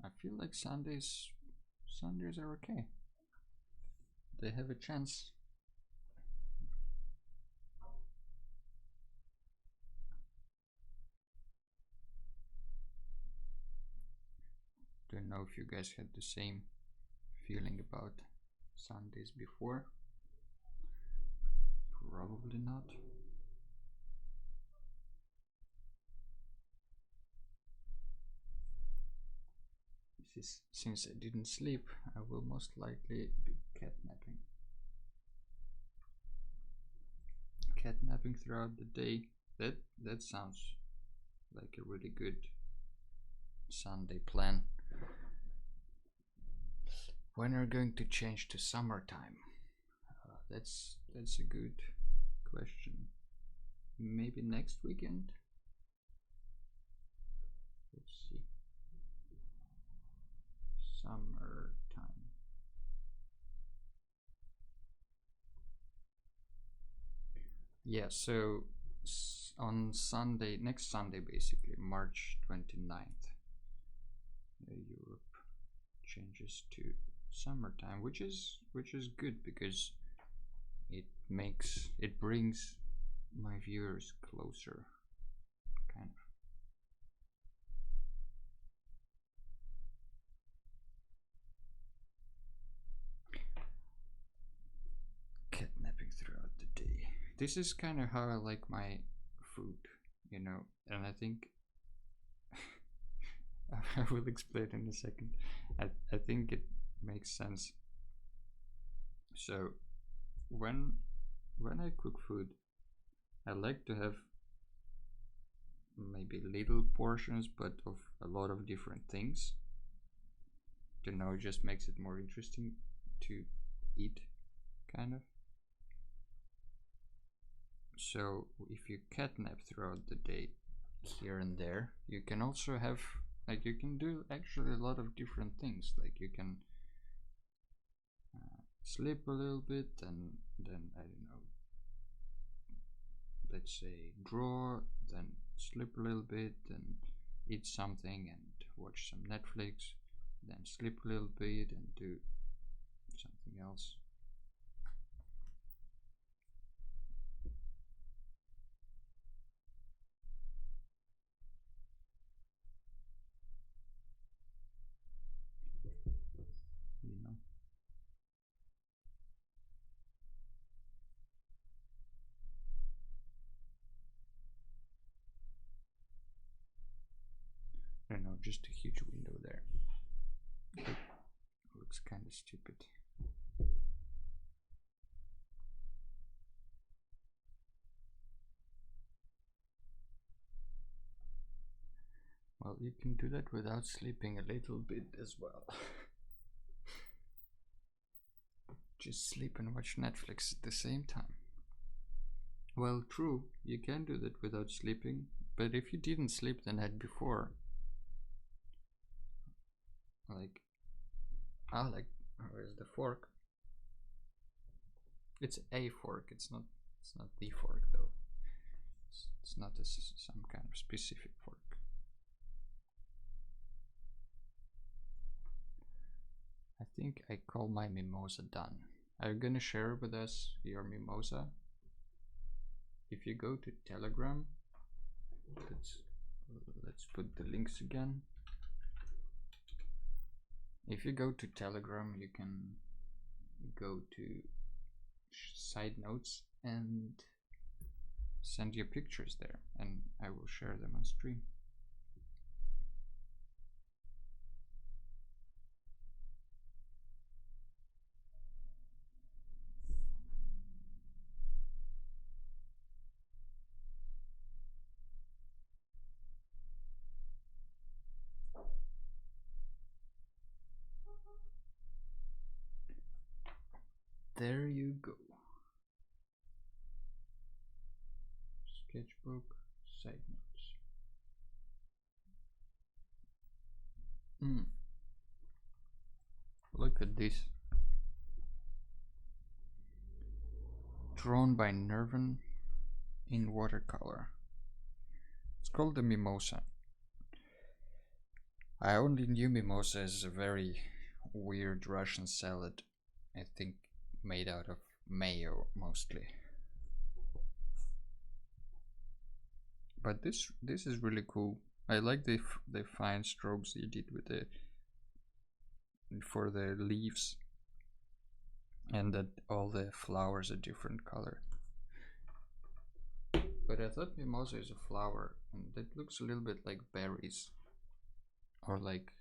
I feel like Sundays are okay. They have a chance. Don't know if you guys had the same feeling about Sundays before. Probably not. Since I didn't sleep, I will most likely be catnapping. Catnapping throughout the day. That sounds like a really good Sunday plan. When are we going to change to summertime? That's a good question. Maybe next weekend? Let's see. Summertime. Yeah, so on Sunday, next Sunday basically, March 29th, Europe changes to summertime, which is good because it brings my viewers closer, kind of. Catnapping throughout the day. This is kind of how I like my food, you know, and I think I will explain in a second. I think it makes sense. So when I cook food, I like to have maybe little portions but of a lot of different things. To know just makes it more interesting to eat, kind of. So if you catnap throughout the day here and there, you can also have, like, you can do actually a lot of different things. Like you can sleep a little bit and then, I don't know, let's say draw, then sleep a little bit and eat something and watch some Netflix, then sleep a little bit and do something else. just a huge window there. Looks kind of stupid. Well, you can do that without sleeping a little bit as well. Just sleep and watch Netflix at the same time. Well, true, you can do that without sleeping, but if you didn't sleep the night before, like, where's the fork? It's a fork. It's not the fork though. It's not some kind of specific fork. I think I call my mimosa done. Are you gonna share with us your mimosa? If you go to Telegram, let's put the links again. If you go to Telegram, you can go to side notes and send your pictures there, and I will share them on stream. There you go. Sketchbook, side notes. Look at this. Drawn by Nervan in watercolor. It's called the mimosa. I only knew mimosa as a very weird Russian salad, I think made out of mayo mostly. But this is really cool. I like the fine strokes you did with for the leaves, and that all the flowers are different color. But I thought mimosa is a flower, and it looks a little bit like berries, or like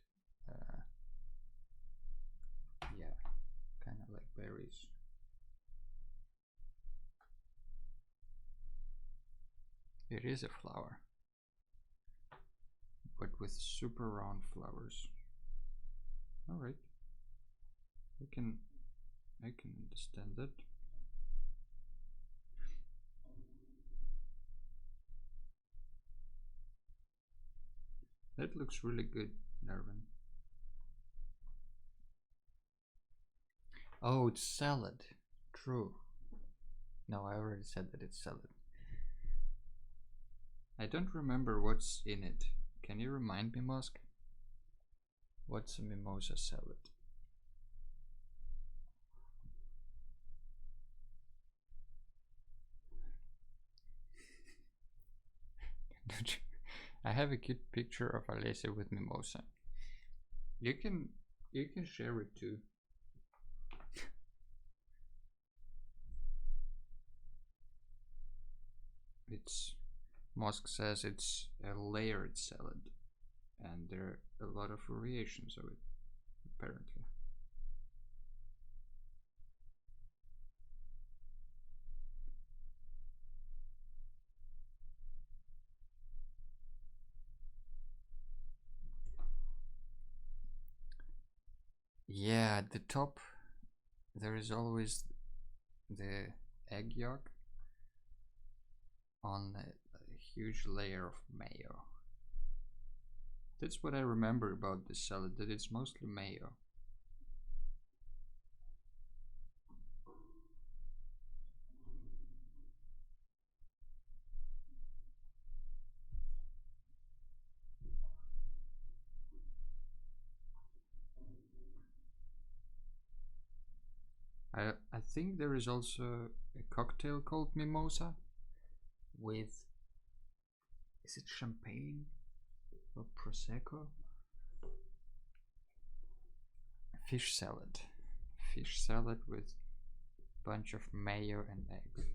yeah, kind of like berries. It is a flower, but with super round flowers. All right, I can understand that. That looks really good, Nervan. Oh, it's salad. True. No, I already said that it's salad. I don't remember what's in it. Can you remind me, Musk? What's a mimosa salad? I have a cute picture of Alessia with mimosa. You can share it too. It's Musk says it's a layered salad, and there are a lot of variations of it, apparently. Yeah, at the top there is always the egg yolk on a huge layer of mayo. That's what I remember about this salad, that it's mostly mayo. I think there is also a cocktail called mimosa with, is it champagne or prosecco? Fish salad with a bunch of mayo and eggs.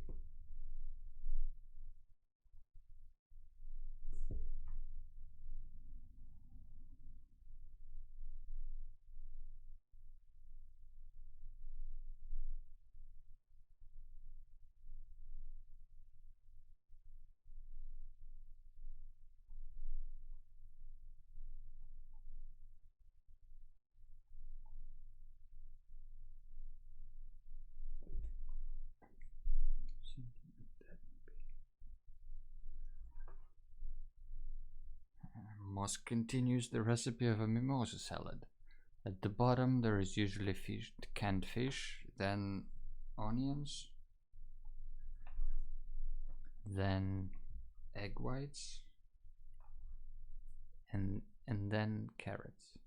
Mosk continues the recipe of a mimosa salad. At the bottom there is usually canned fish, then onions, then egg whites, and then carrots.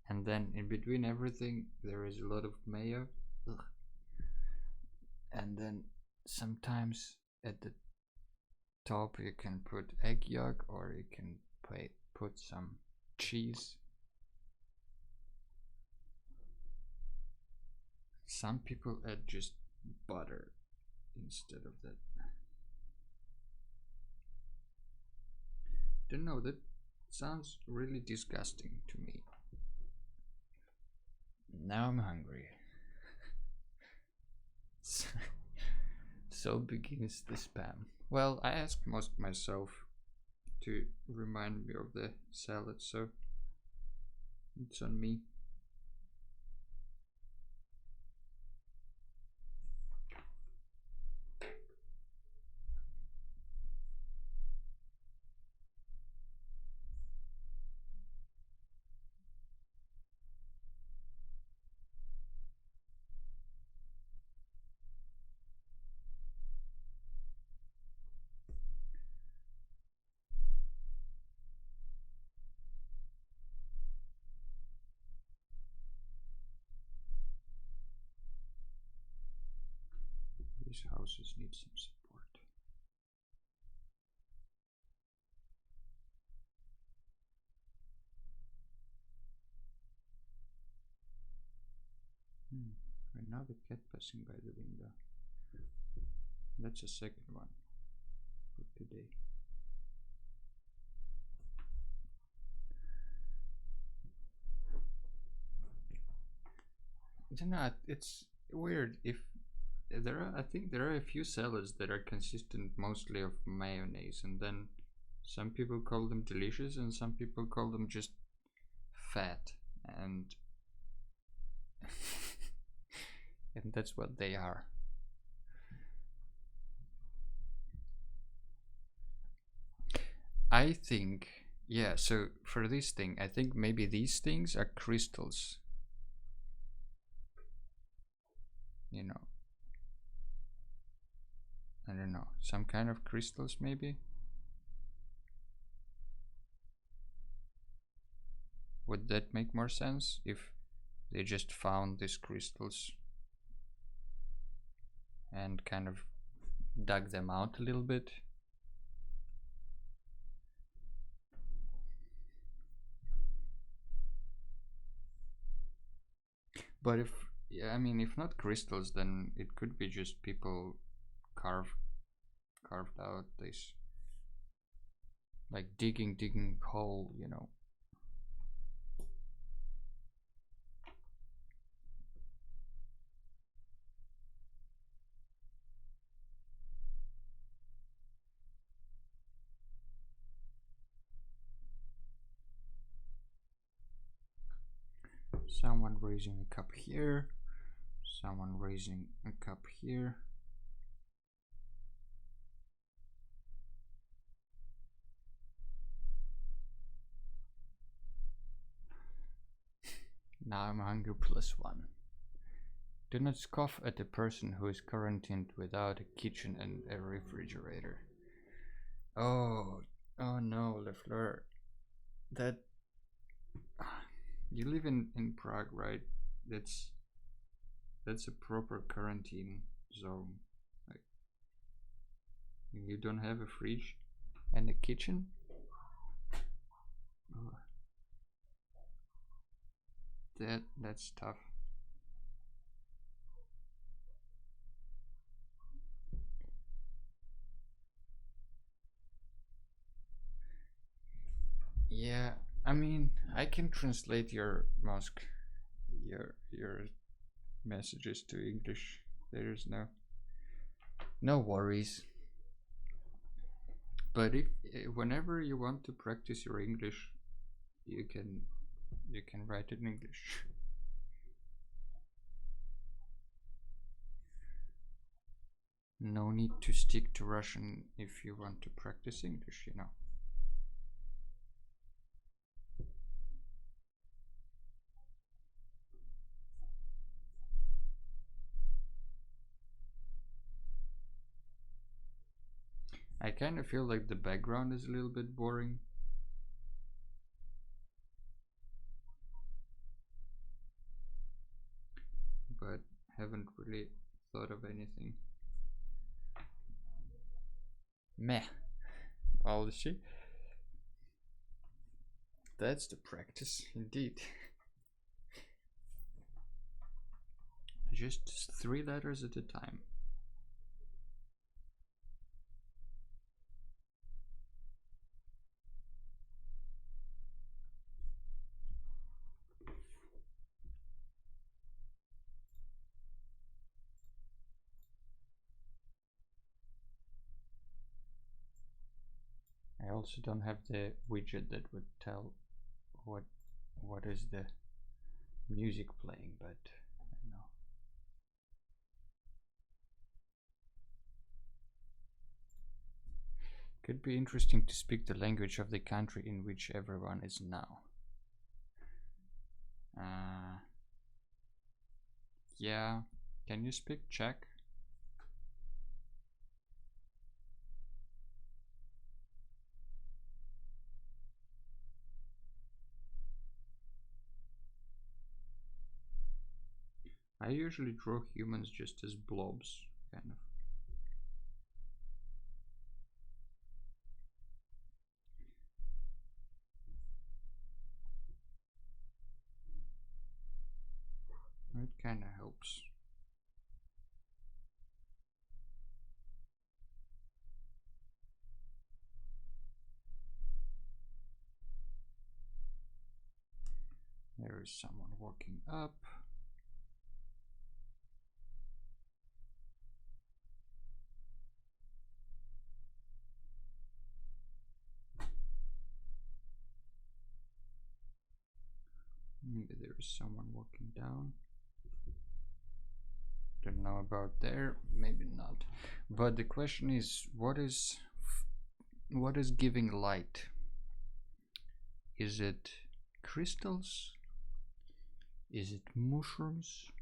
And then in between everything there is a lot of mayo. Ugh. And then sometimes at the top you can put egg yolk, or you can put some cheese. Some people add just butter instead of that. Don't know, that sounds really disgusting to me. Now I'm hungry. So begins the spam. Well, I asked myself to remind me of the salad, so it's on me. These houses need some support. Another cat passing by the window. That's a second one for today. You know, it's weird. If there are, I think there are a few salads that are consistent mostly of mayonnaise, and then some people call them delicious, and some people call them just fat, and and that's what they are. I think, yeah, so for this thing, I think maybe these things are crystals. You know, I don't know, some kind of crystals maybe? Would that make more sense if they just found these crystals and kind of dug them out a little bit? But if, yeah, I mean, if not crystals, then it could be just people carved out this, like digging hole, you know. Someone raising a cup here, someone raising a cup here. Now I'm hungry +1. Do not scoff at a person who is quarantined without a kitchen and a refrigerator. Oh no, Lefleur. That you live in Prague, right? That's a proper quarantine zone. Like, you don't have a fridge and a kitchen? Oh. That's tough. Yeah, I mean, I can translate your Musk, your messages to English. There's no worries. But if whenever you want to practice your English, you can write it in English. No need to stick to Russian if you want to practice English, you know. I kind of feel like the background is a little bit boring. But haven't really thought of anything. Meh. Policy. That's the practice, indeed. Just 3 letters at a time. I also don't have the widget that would tell what is the music playing, but I don't know. Could be interesting to speak the language of the country in which everyone is now. Yeah, can you speak Czech? I usually draw humans just as blobs, kind of. It kind of helps. There is someone walking up. Maybe there is someone walking down. Don't know about there, maybe not. But the question is, what is giving light? Is it crystals? Is it mushrooms?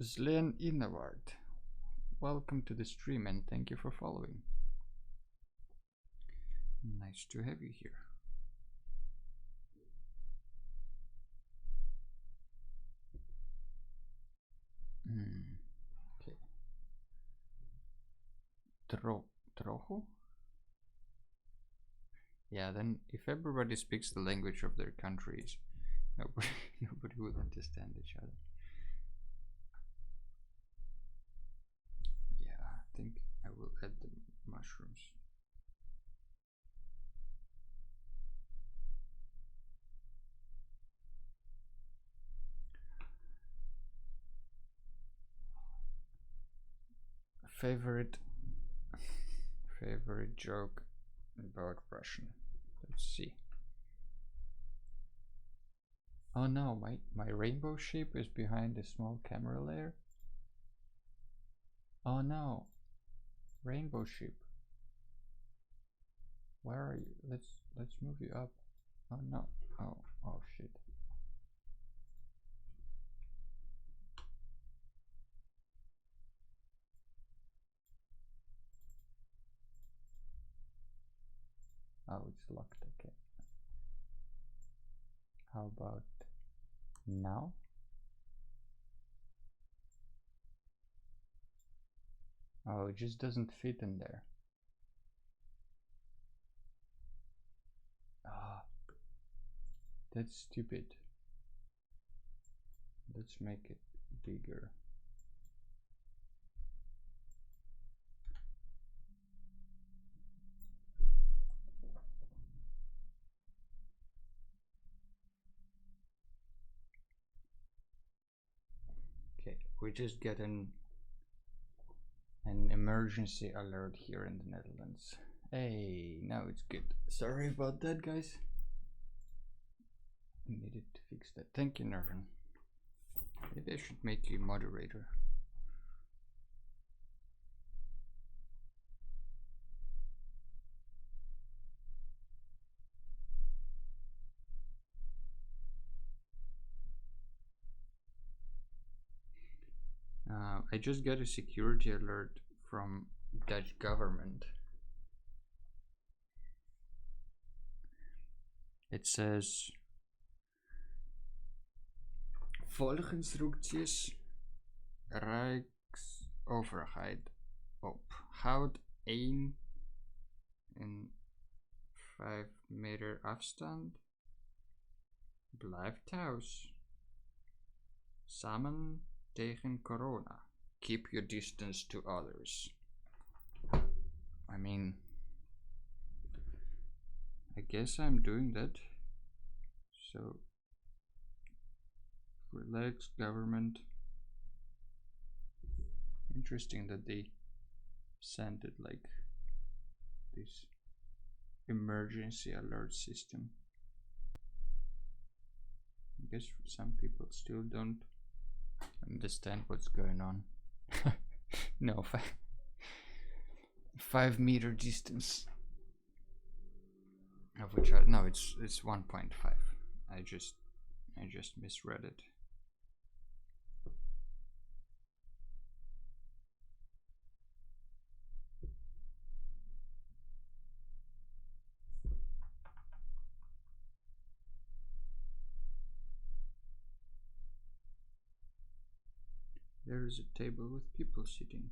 Zlen Inavard, welcome to the stream and thank you for following. Nice to have you here. Okay. Trochu? Yeah, then if everybody speaks the language of their countries, nobody would understand each other. Yeah, I think I will add the mushrooms. Favorite joke about Russian. Let's see. Oh no, my rainbow shape is behind a small camera layer. Oh no, rainbow ship. Where are you? Let's move you up. Oh no. Oh shit. Oh, it's locked. Okay. How about now? Oh, it just doesn't fit in there. Ah, that's stupid. Let's make it bigger. Okay, we just get an emergency alert here in the Netherlands. Hey, now it's good. Sorry about that, guys. Needed to fix that. Thank you, Nervin. Maybe I should make you moderator. I just got a security alert from Dutch government. It says volginstructies Rijksoverheid op. Houd 1 in 5 meter afstand. Blijf thuis. Samen tegen corona. Keep your distance to others. I mean, I guess I'm doing that. So, relax, government. Interesting that they sent it like this emergency alert system. I guess some people still don't understand what's going on. No, 5 meter distance. Of which no, it's 1.5. I just misread it. There is a table with people sitting.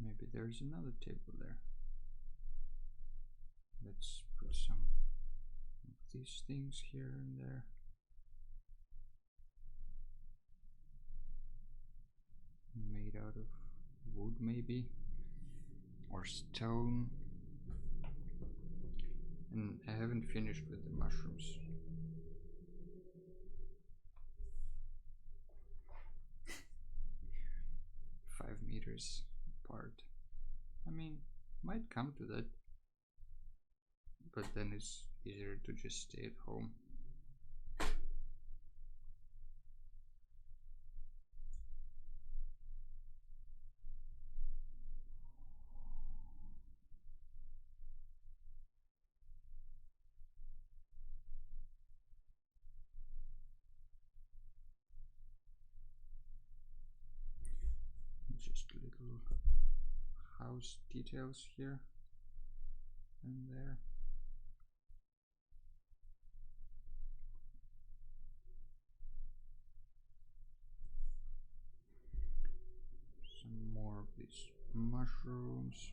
Maybe there's another table there. Let's put some of these things here and there. Made out of wood maybe, or stone. And I haven't finished with the mushrooms. Five meters apart. I mean, might come to that, but then it's easier to just stay at home. Just little house details here and there. Some more of these mushrooms.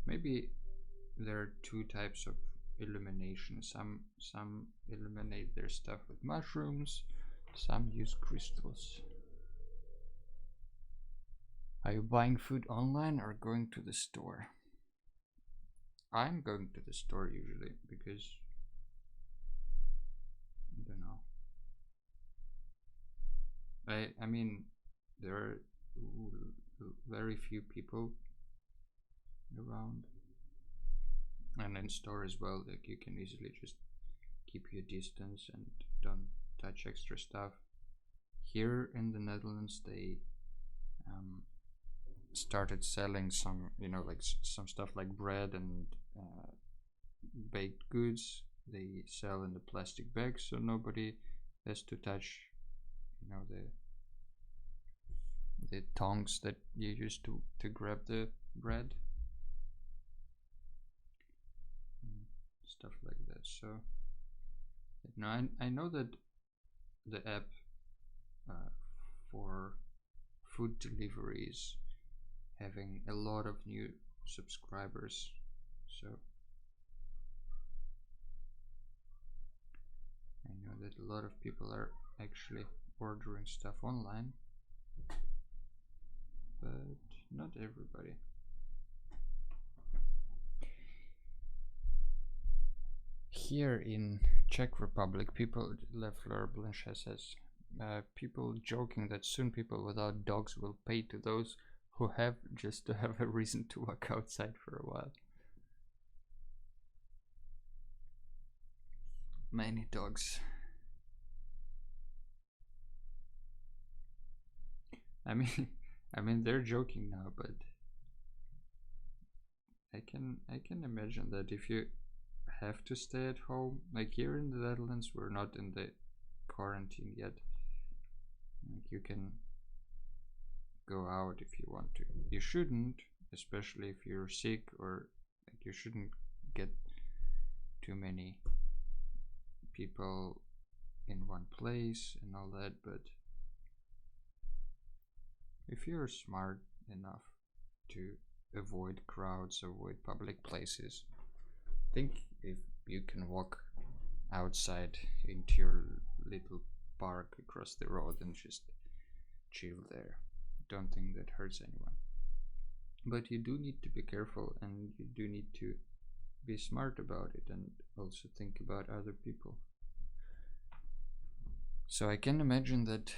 Maybe there are two types of illumination. Some illuminate their stuff with mushrooms, some use crystals. Are you buying food online or going to the store? I'm going to the store usually because I don't know. I mean, there are very few people around, and in store as well. Like you can easily just keep your distance and don't touch extra stuff. Here in the Netherlands, they started selling some, like some stuff like bread and baked goods. They sell in the plastic bags, so nobody has to touch, the tongs that you use to grab the bread and stuff like that. So now I know that the app for food deliveries having a lot of new subscribers, so I know that a lot of people are actually ordering stuff online, but not everybody. Here in Czech Republic, people, Leffler Blanchet says, people joking that soon people without dogs will pay to those who have, just to have a reason to walk outside for a while. Many dogs. I mean, I mean they're joking now, but I can imagine that if you have to stay at home, like here in the Netherlands, we're not in the quarantine yet. Like you can go out if you want to. You shouldn't, especially if you're sick, or like you shouldn't get too many people in one place and all that, but if you're smart enough to avoid crowds, avoid public places, I think if you can walk outside into your little park across the road and just chill there, don't think that hurts anyone. But you do need to be careful, and you do need to be smart about it, and also think about other people. So I can imagine that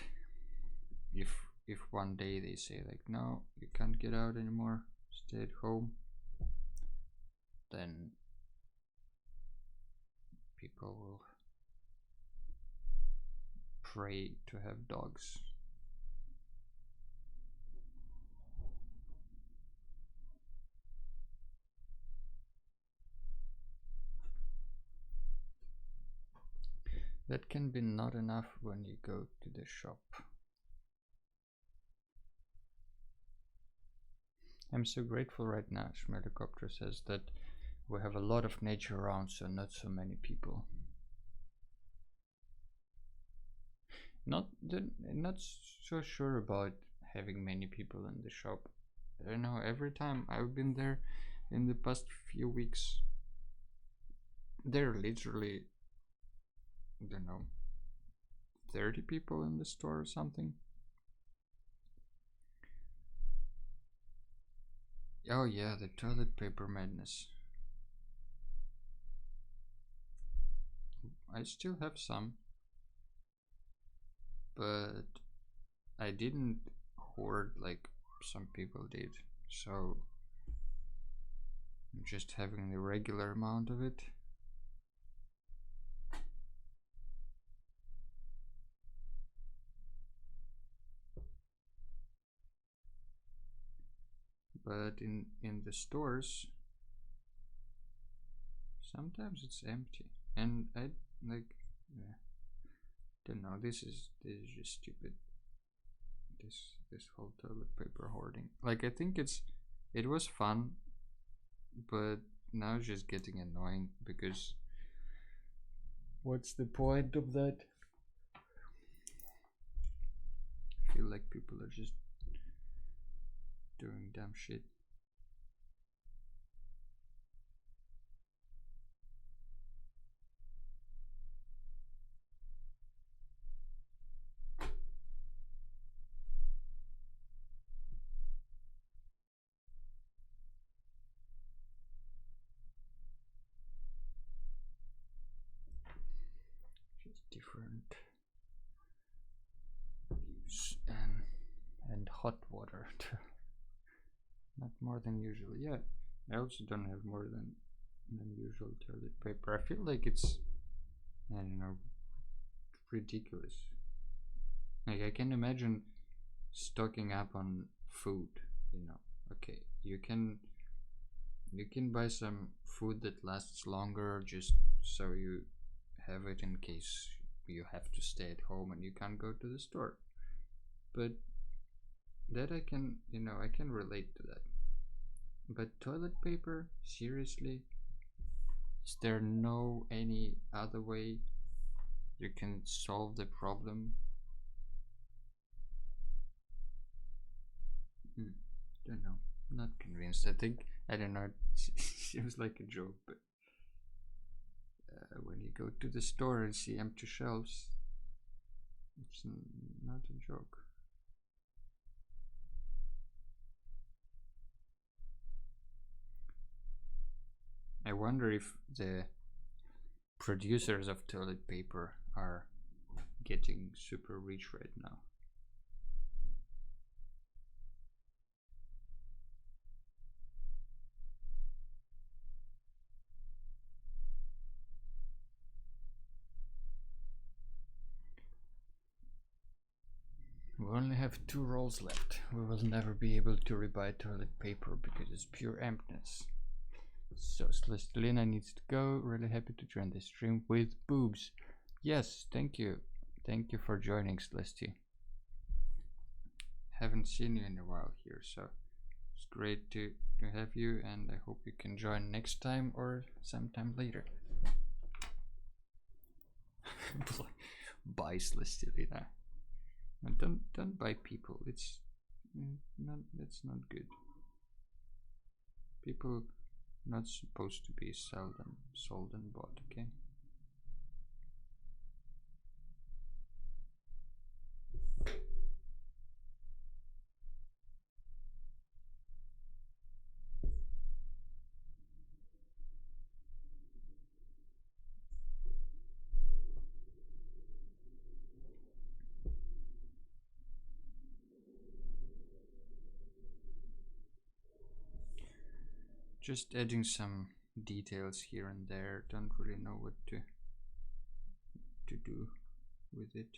if one day they say like, no, you can't get out anymore, stay at home, then people will pray to have dogs. That can be not enough when you go to the shop. I'm so grateful right now, Schmelicopter says, that we have a lot of nature around, so not so many people. Not so sure about having many people in the shop. I don't know, every time I've been there in the past few weeks, there are literally, I don't know, 30 people in the store or something. Oh yeah, the toilet paper madness. I still have some, but I didn't hoard like some people did, so I'm just having the regular amount of it. But in the stores, sometimes it's empty, and I like, yeah, don't know. This is just stupid. This whole toilet paper hoarding. Like, I think it was fun, but now it's just getting annoying, because what's the point of that? I feel like people are just doing dumb shit. Just different use and hot water. Not more than usual. Yeah, I also don't have more than usual toilet paper. I feel like it's, I don't know, ridiculous. Like, I can imagine stocking up on food, okay, you can buy some food that lasts longer, just so you have it in case you have to stay at home and you can't go to the store. But that I can relate to that. But toilet paper, seriously? Is there no any other way you can solve the problem? Don't know. Not convinced. I think, I don't know, it seems like a joke, but when you go to the store and see empty shelves, it's not a joke. I wonder if the producers of toilet paper are getting super rich right now. We only only have 2 rolls left. We will never be able to rebuy toilet paper because it's pure emptiness. So Celestina needs to go. Really happy to join the stream with boobs. Yes, thank you. Thank you for joining, Celestia. Haven't seen you in a while here, so it's great to have you, and I hope you can join next time or sometime later. Buy Celestina. Don't buy people. It's not good. People not supposed to be sold and bought. Okay. Just adding some details here and there. Don't really know what to do with it.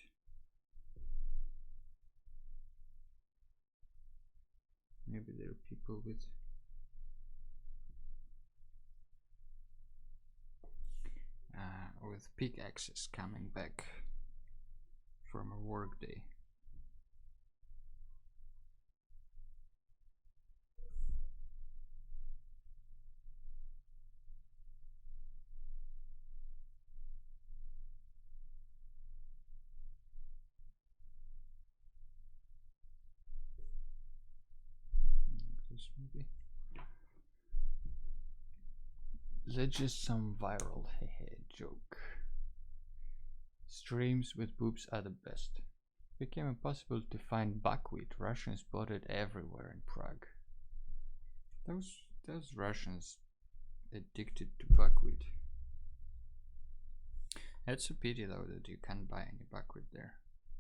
Maybe there are people with pickaxes coming back from a work day. This maybe. That's just some viral joke. Streams with boobs are the best. It became impossible to find buckwheat. Russians bought it everywhere in Prague. Those Russians addicted to buckwheat. It's a pity though that you can't buy any buckwheat there.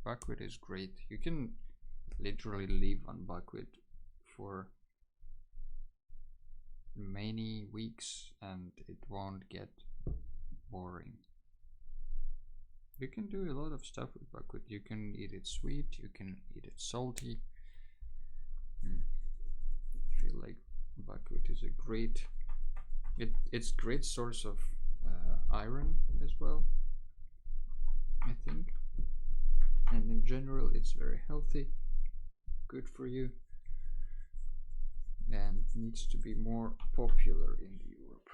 Buckwheat is great. You can literally live on buckwheat for many weeks and it won't get boring. You can do a lot of stuff with buckwheat. You can eat it sweet, you can eat it salty. I feel like buckwheat is a great it's great source of iron as well, I think, and in general it's very healthy, good for you, and needs to be more popular in Europe.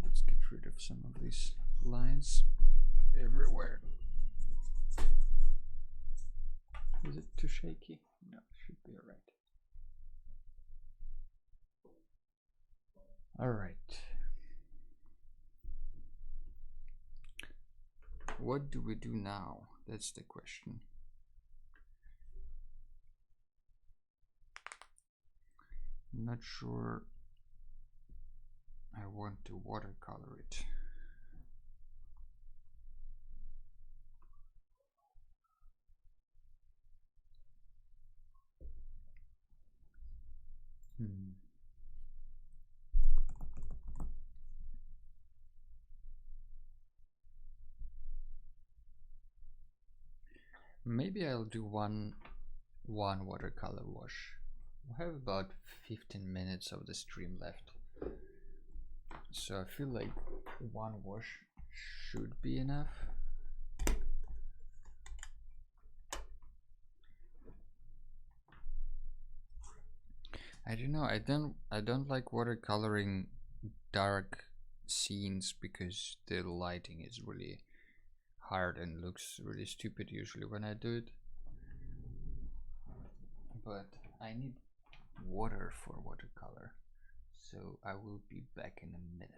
Let's get rid of some of these lines everywhere. Is it too shaky? No, it should be alright. Alright. What do we do now? That's the question. I'm not sure I want to watercolor it. Maybe I'll do one watercolor wash. We have about 15 minutes of the stream left, so I feel like one wash should be enough. I don't know. I don't like watercoloring dark scenes because the lighting is really hard and looks really stupid usually when I do it. But I need water for watercolor, so I will be back in a minute.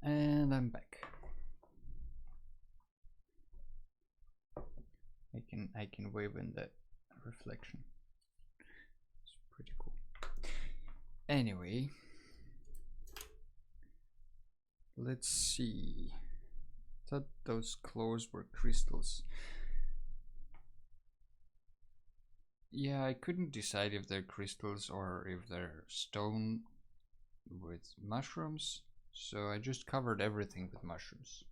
And I'm back. I can wave in the reflection. It's pretty cool. Anyway, let's see. Thought those claws were crystals. Yeah, I couldn't decide if they're crystals or if they're stone with mushrooms, so I just covered everything with mushrooms.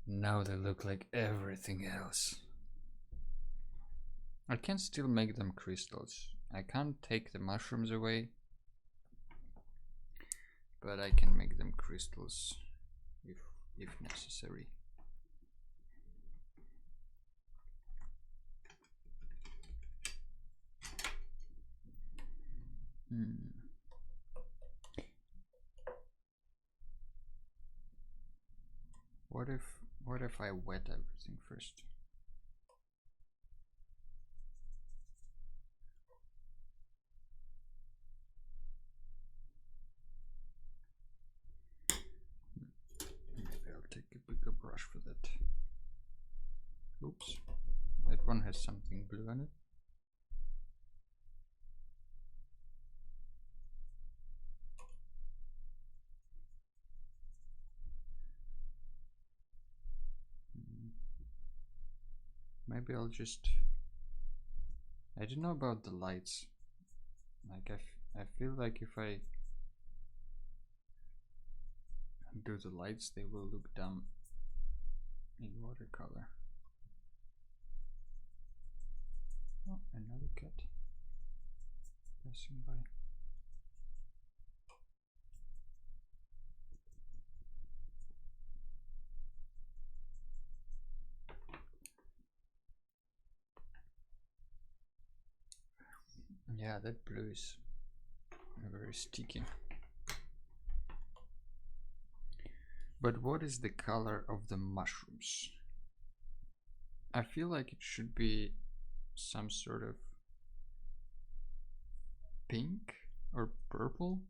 Now they look like everything else. I can still make them crystals. I can't take the mushrooms away, but I can make them crystals if necessary. What if I wet everything first? Maybe I'll take a bigger brush for that. Oops, that one has something blue on it. Maybe I'll just... I don't know about the lights. Like I feel like if I do the lights, they will look dumb in watercolor. Oh, another cat passing by. Yeah, that blue is very sticky. But what is the color of the mushrooms? I feel like it should be some sort of pink or purple,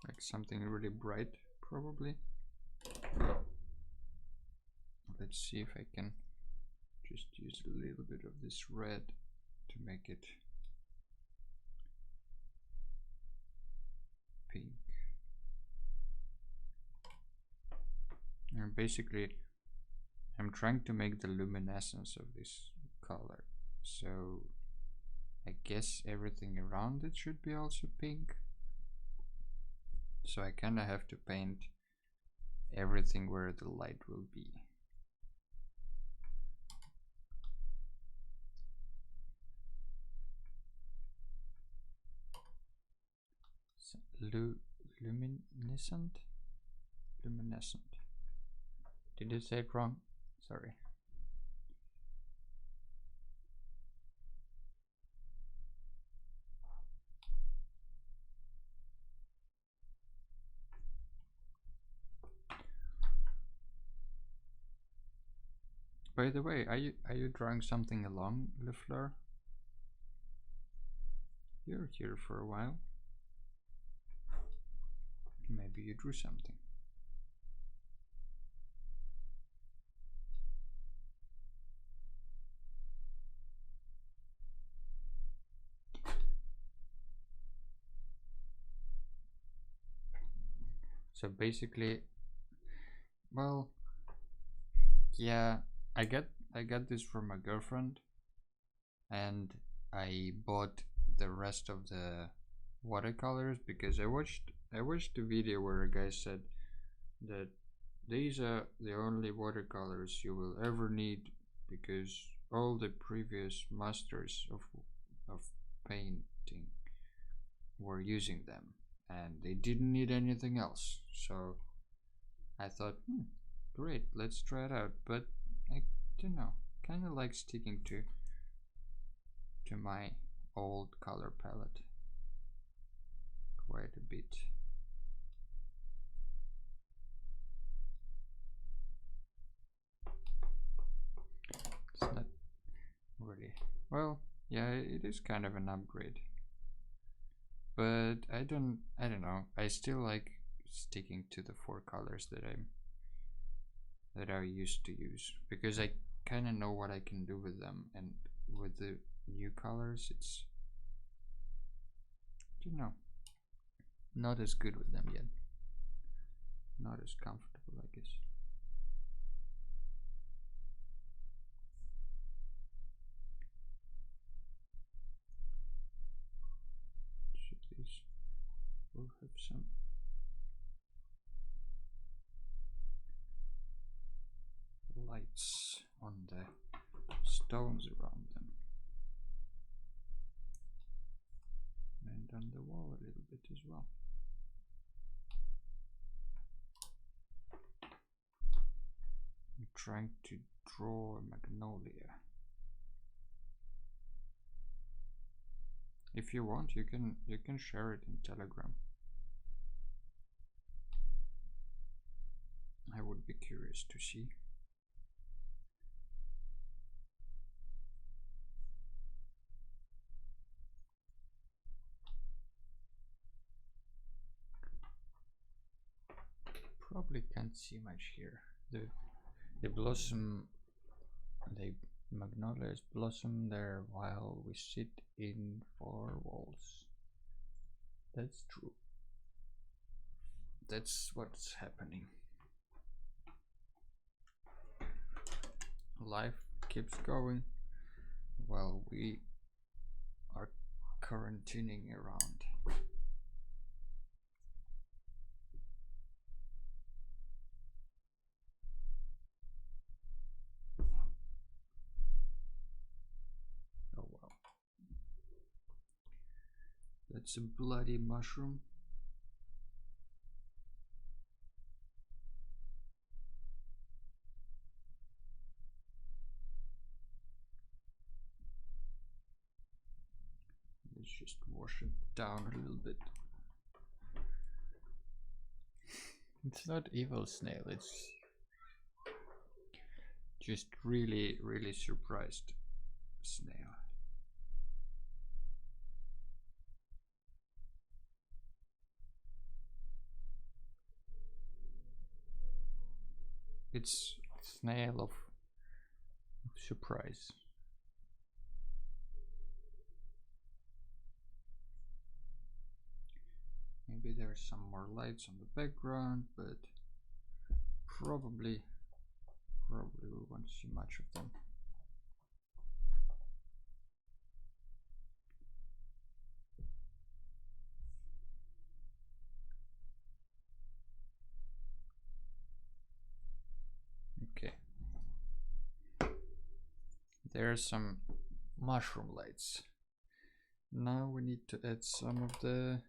like something really bright, probably. Let's see if I can just use a little bit of this red to make it pink. And basically I'm trying to make the luminescence of this color, so I guess everything around it should be also pink. So I kinda have to paint everything where the light will be. So, luminescent? Luminescent. Did I say it wrong? Sorry. By the way, are you drawing something along Le Fleur? You're here for a while. Maybe you drew something. So basically, well, yeah, I got this from my girlfriend, and I bought the rest of the watercolors because I watched the video where a guy said that these are the only watercolors you will ever need because all the previous masters of painting were using them and they didn't need anything else. So I thought, great, let's try it out. But I don't know, kind of like sticking to my old color palette quite a bit. It's not really, well, yeah, it is kind of an upgrade. But I don't know. I still like sticking to the 4 colors that I used to use, because I kind of know what I can do with them, and with the new colors it's, I don't know, not as good with them yet. Not as comfortable, I guess. So these will have some lights on the stones around them, and on the wall a little bit as well. I'm trying to draw a magnolia. If you want, you can share it in Telegram. I would be curious to see. Probably can't see much here. The blossom, the magnolias blossom there while we sit in 4 walls. That's true. That's what's happening. Life keeps going while we are quarantining around. Oh well. That's a bloody mushroom. Let's just wash it down a little bit. It's not evil snail, it's just really, really surprised snail. It's snail of surprise. Maybe there's some more lights on the background, but probably we won't see much of them. Okay. There are some mushroom lights. Now we need to add some of the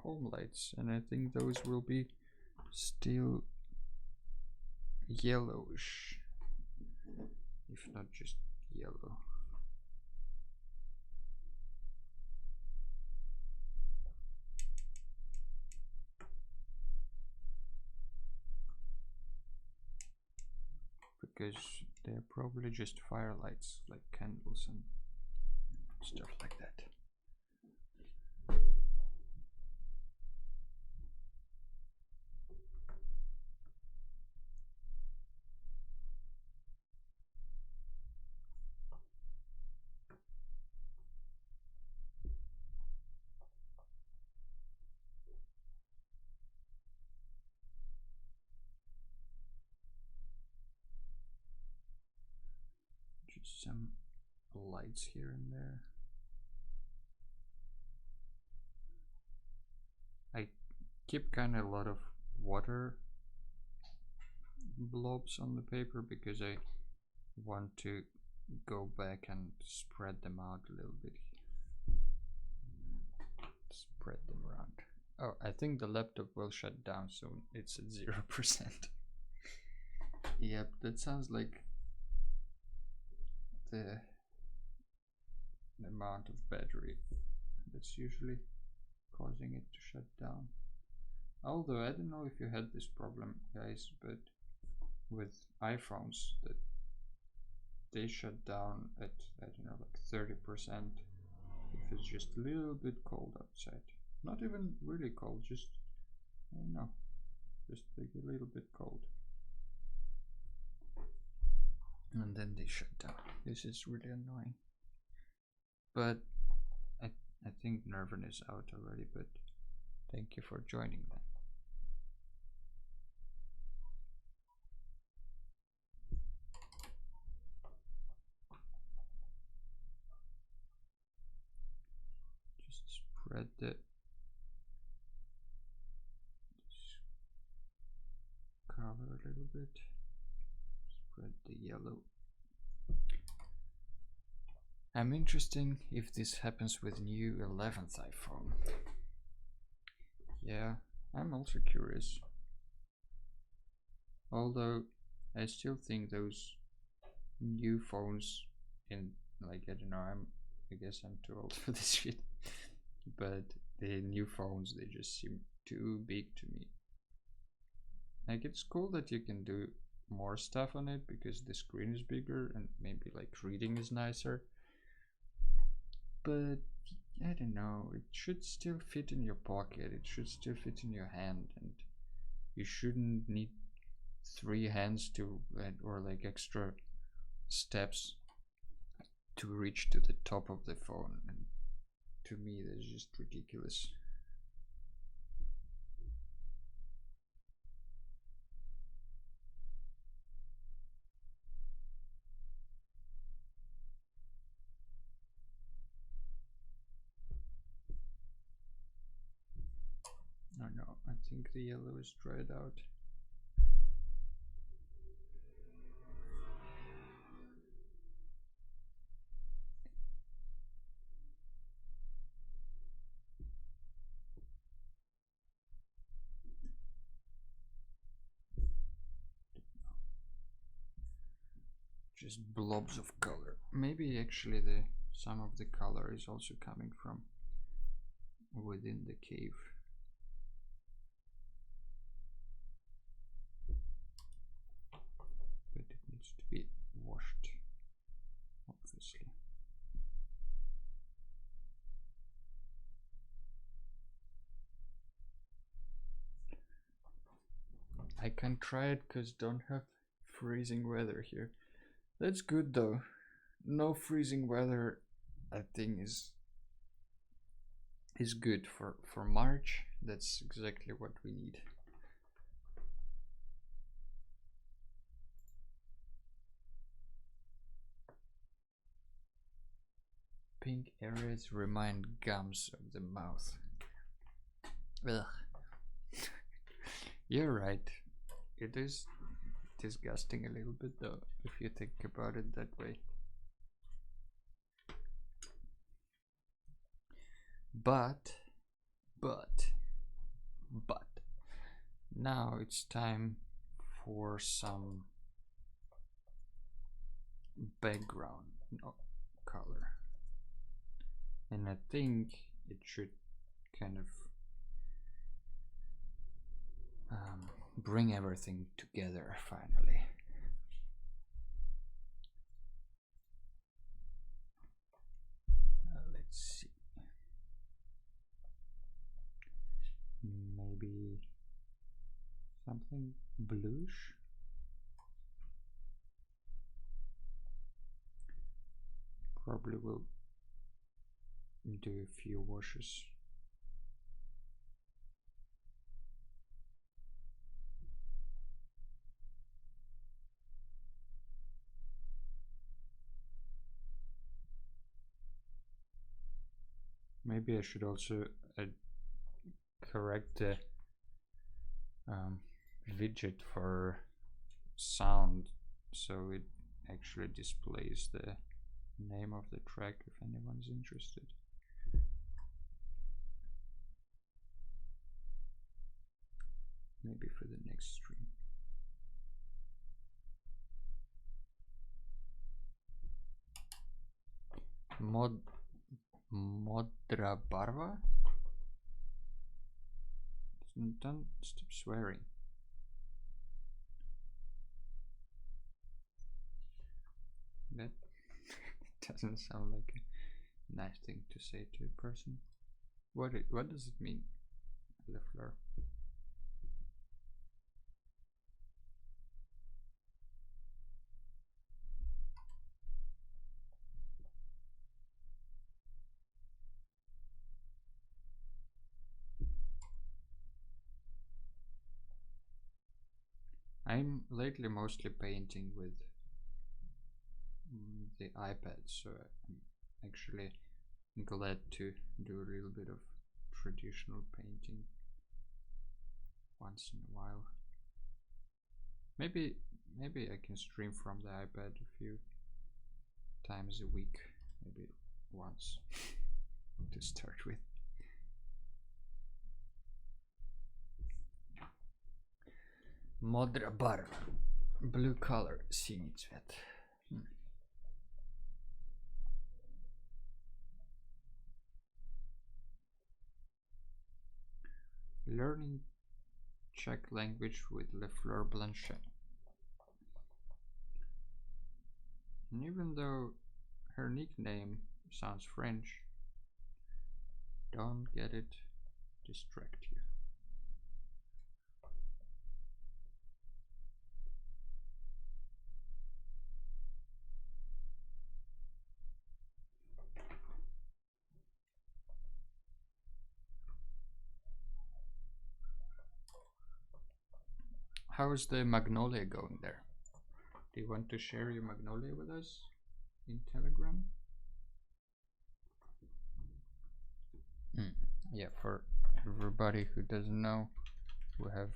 home lights, and I think those will be still yellowish, if not just yellow. Because they're probably just firelights, like candles and stuff like that. Just some lights here and there. I keep kind of a lot of water blobs on the paper because I want to go back and spread them out a little bit. Spread them around. Oh, I think the laptop will shut down soon. It's at 0%. Yep, that sounds like the amount of battery that's usually causing it to shut down. Although I don't know if you had this problem, guys, but with iPhones that they shut down at, I don't know, like 30% if it's just a little bit cold outside. Not even really cold, just, I don't know, just like a little bit cold. And then they shut down. This is really annoying. But I think Nervin is out already, but thank you for joining them. Just spread the color a little bit. Spread the yellow. I'm interested if this happens with new 11th iPhone. Yeah, I'm also curious. Although I still think those new phones in, like, I don't know, I guess I'm too old for this shit. But the new phones, they just seem too big to me. Like, it's cool that you can do more stuff on it because the screen is bigger and maybe like reading is nicer. But I don't know, it should still fit in your pocket, it should still fit in your hand, and you shouldn't need 3 hands to, or like extra steps to reach to the top of the phone. And to me, that's just ridiculous. Oh no, I think the yellow is dried out. Just blobs of color. Maybe actually some of the color is also coming from within the cave. But it needs to be washed, obviously. I can try it because don't have freezing weather here. That's good though. No freezing weather, I think is good for March. That's exactly what we need. Pink areas remind gums of the mouth. Ugh. You're right. It is disgusting a little bit though, if you think about it that way. But now it's time for some background color, and I think it should kind of bring everything together finally. Let's see. Maybe something bluish. Probably will do a few washes. Maybe I should also correct the widget for sound so it actually displays the name of the track if anyone's interested. Maybe for the next stream. Modra Barva? Don't stop swearing. That doesn't sound like a nice thing to say to a person. what does it mean, Le Fleur? I'm lately mostly painting with the iPad, so I'm actually glad to do a little bit of traditional painting once in a while. Maybe I can stream from the iPad a few times a week, maybe once to start with. Modra barva, blue color, синий цвет. Learning Czech language with Le Fleur Blanchet. And even though her nickname sounds French, don't get it distract you. How is the magnolia going there? Do you want to share your magnolia with us in Telegram? Yeah, for everybody who doesn't know, we have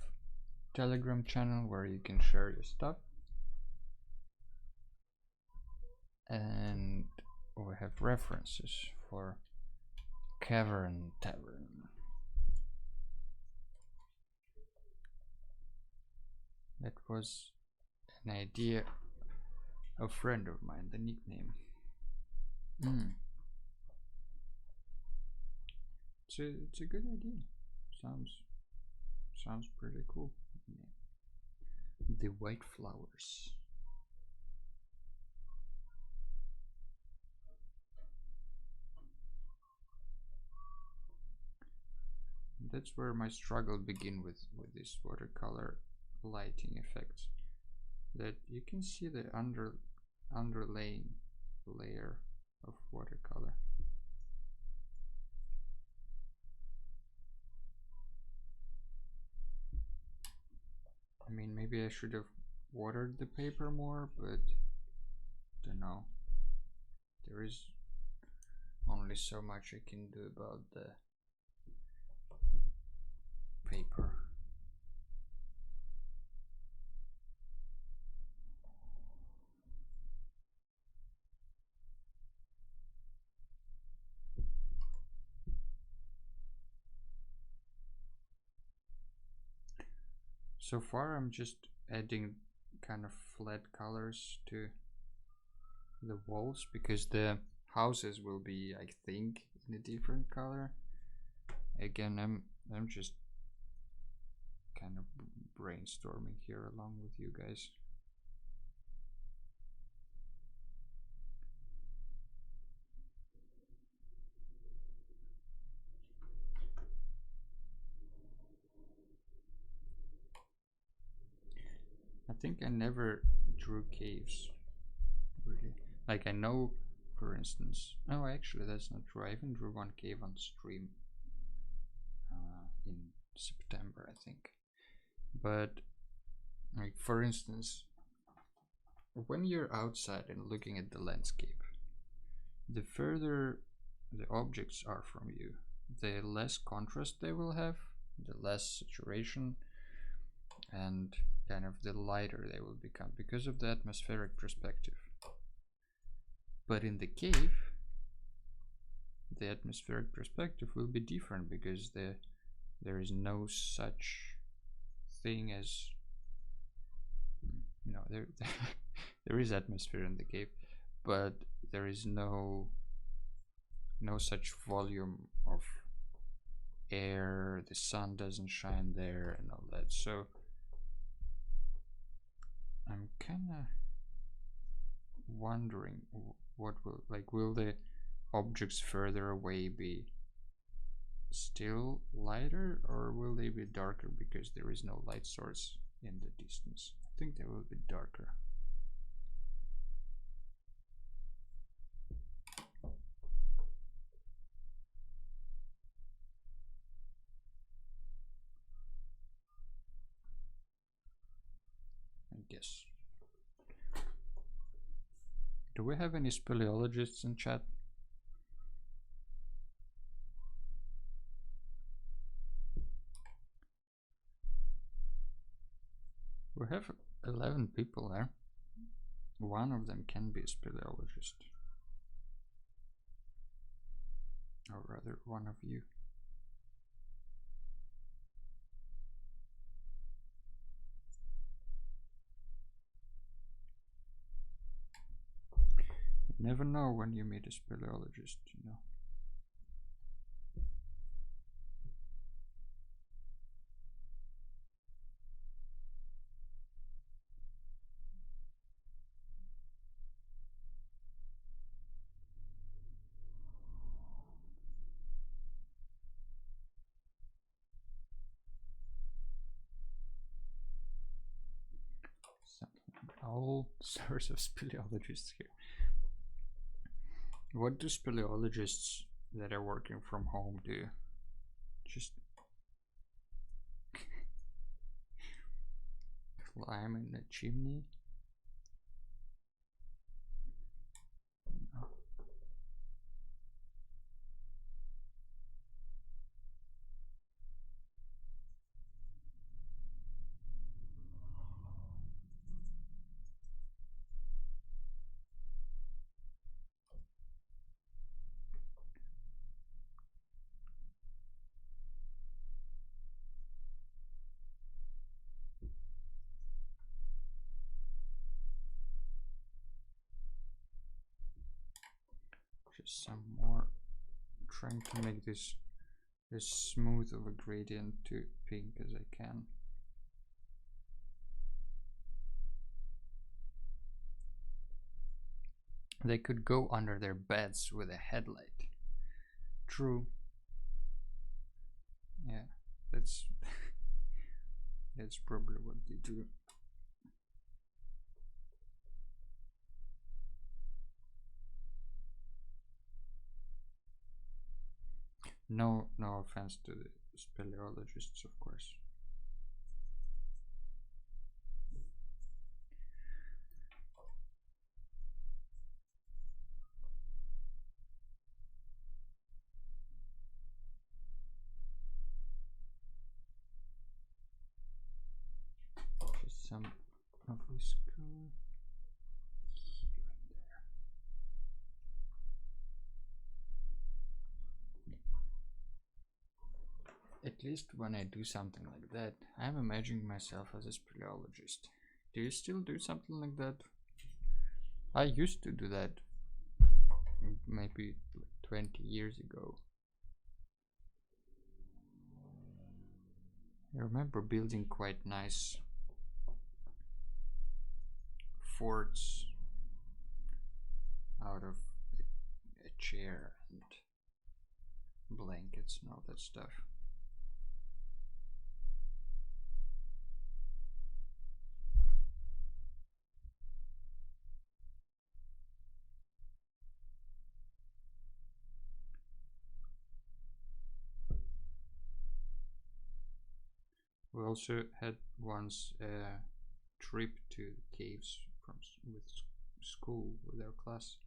Telegram channel where you can share your stuff, and we have references for Cavern Tavern. That was an idea of a friend of mine, the nickname. It's a good idea. Sounds pretty cool. The white flowers. That's where my struggle begin with this watercolor lighting effects. That you can see the underlaying layer of watercolor. I mean, maybe I should have watered the paper more, but don't know. There is only so much I can do about the paper. So far I'm just adding kind of flat colors to the walls because the houses will be, I think, in a different color. Again, I'm just kind of brainstorming here along with you guys. I think I never drew caves, really. Like, I know, for instance, no, actually that's not true. I even drew one cave on stream in September, I think. But, like, for instance, when you're outside and looking at the landscape, the further the objects are from you, the less contrast they will have, the less saturation, and kind of the lighter they will become because of the atmospheric perspective. But in the cave, the atmospheric perspective will be different because there is no such thing as there is atmosphere in the cave, but there is no such volume of air, the sun doesn't shine there and all that. So I'm kinda wondering what will the objects further away be still lighter, or will they be darker because there is no light source in the distance? I think they will be darker. I guess. Do we have any speleologists in chat? We have 11 people there. One of them can be a speleologist. Or rather, one of you. You never know when you meet a speleologist, you know. All sorts of speleologists here. What do speleologists that are working from home do? Just climb in a chimney? No. Just some more, trying to make this as smooth of a gradient to pink as I can. They could go under their beds with a headlight. True. Yeah, that's that's probably what they do. No offense to the speleologists, of course. Just some of this color here and there. At least when I do something like that, I'm imagining myself as a speleologist. Do you still do something like that? I used to do that maybe 20 years ago. I remember building quite nice forts out of a chair and blankets and all that stuff. We also had once a trip to caves with school with our class,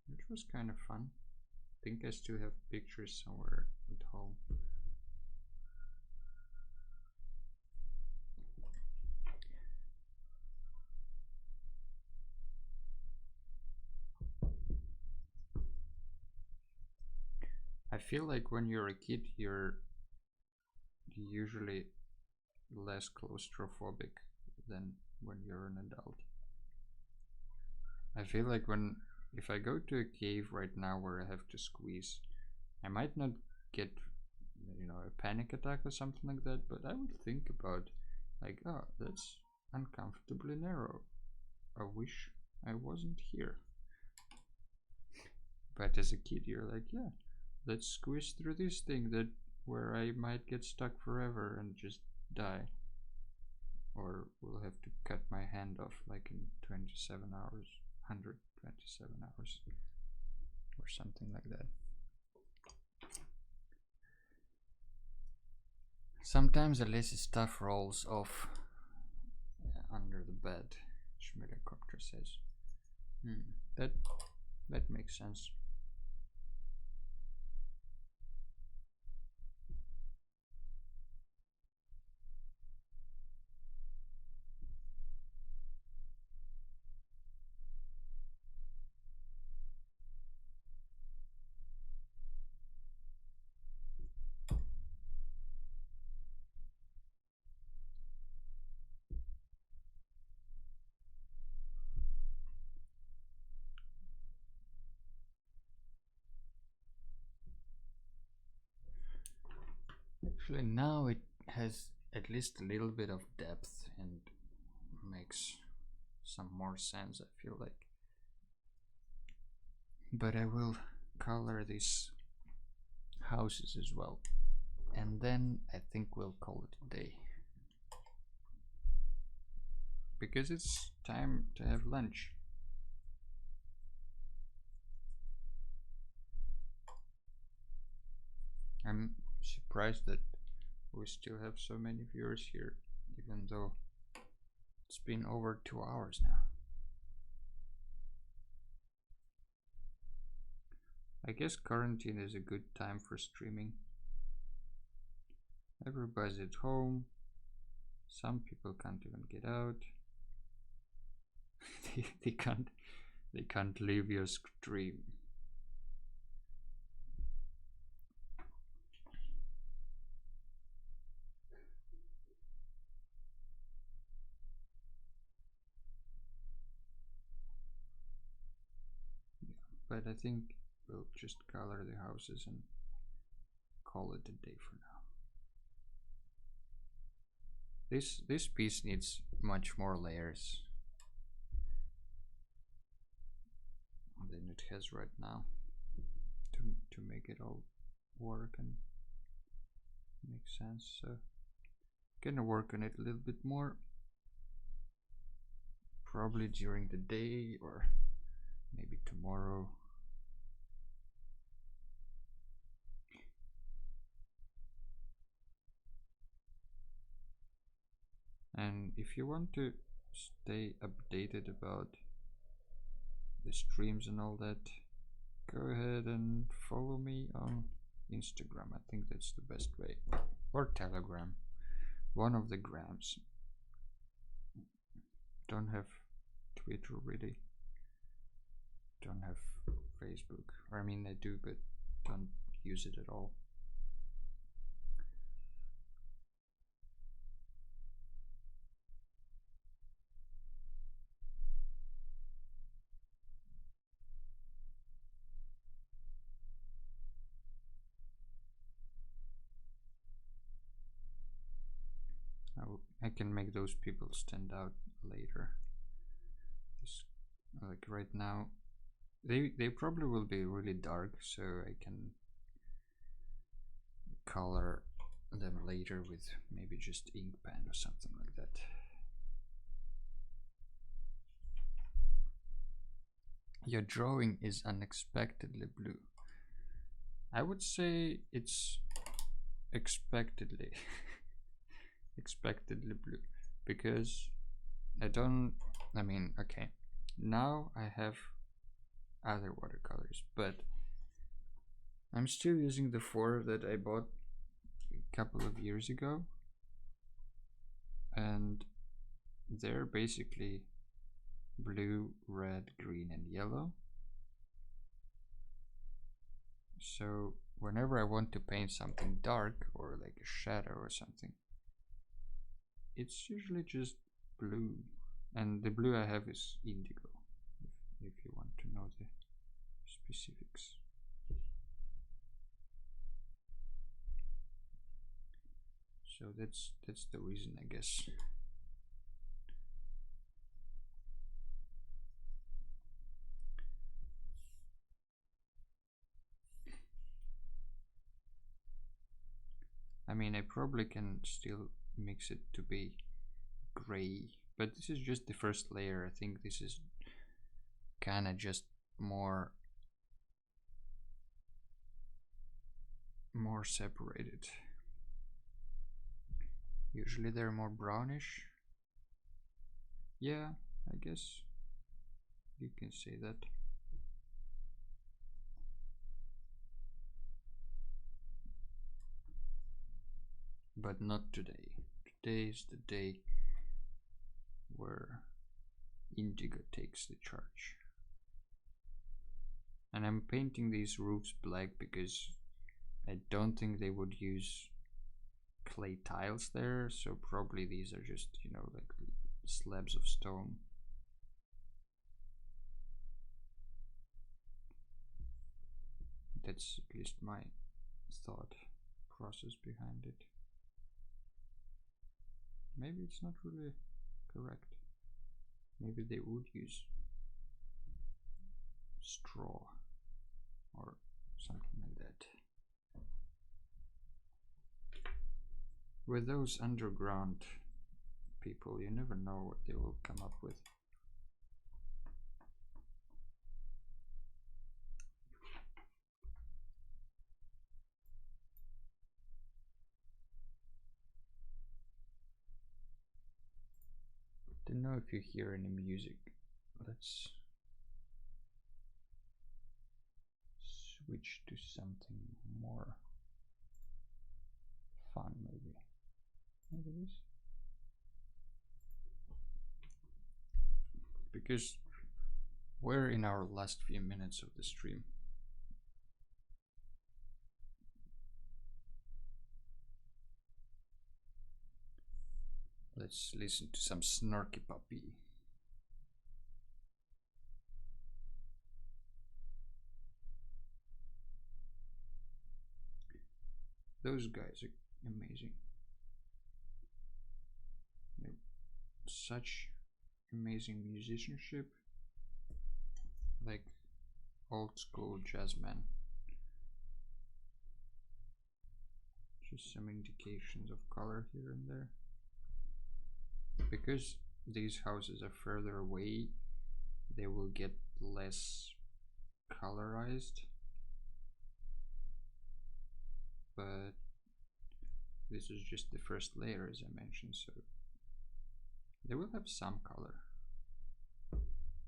which was kind of fun. I think I still have pictures somewhere at home. I feel like when you're a kid, you're usually less claustrophobic than when you're an adult. I feel like if I go to a cave right now where I have to squeeze, I might not get, you know, a panic attack or something like that, but I would think about like, oh, that's uncomfortably narrow. I wish I wasn't here. But as a kid, you're like, yeah, let's squeeze through this thing that where I might get stuck forever and just die. Or we'll have to cut my hand off like in 27 hours, 127 hours, or something like that. Sometimes at least stuff rolls off under the bed, Schmidacopter says. That makes sense. Actually, now it has at least a little bit of depth and makes some more sense, I feel like. But I will color these houses as well. And then I think we'll call it a day. Because it's time to have lunch. I'm surprised that we still have so many viewers here, even though it's been over 2 hours now. I guess quarantine is a good time for streaming. Everybody's at home. Some people can't even get out. they can't leave your stream. But I think we'll just color the houses and call it a day for now. This piece needs much more layers than it has right now to make it all work and make sense. So gonna work on it a little bit more, probably during the day or maybe tomorrow. And if you want to stay updated about the streams and all that, go ahead and follow me on Instagram. I think that's the best way, or Telegram, one of the grams. Don't have Twitter really, don't have Facebook, or I mean I do, but don't use it at all. I can make those people stand out later. Like right now, they probably will be really dark, so I can color them later with maybe just ink pen or something like that. Your drawing is unexpectedly blue. I would say it's expectedly expectedly blue, because I mean, okay, now I have other watercolors, but I'm still using the 4 that I bought a couple of years ago, and they're basically blue, red, green, and yellow. So whenever I want to paint something dark or like a shadow or something, it's usually just blue, and the blue I have is indigo, if you want to know the specifics. So that's the reason, I guess. mean, I probably can still mix it to be gray, but this is just the first layer. I think this is kind of just more separated. Usually they're more brownish. Yeah, I guess you can say that. But not today. Today is the day where indigo takes the charge. And I'm painting these roofs black because I don't think they would use clay tiles there, so probably these are just, you know, like slabs of stone. That's at least my thought process behind it. Maybe it's not really correct. Maybe they would use straw or something like that. With those underground people, you never know what they will come up with. Don't know if you hear any music. Let's switch to something more fun, maybe. Maybe it is. Because we're in our last few minutes of the stream. Let's listen to some Snarky Puppy. Those guys are amazing. They're such amazing musicianship, like old school jazzmen. Just some indications of color here and there. Because these houses are further away, they will get less colorized. But this is just the first layer, as I mentioned, so they will have some color.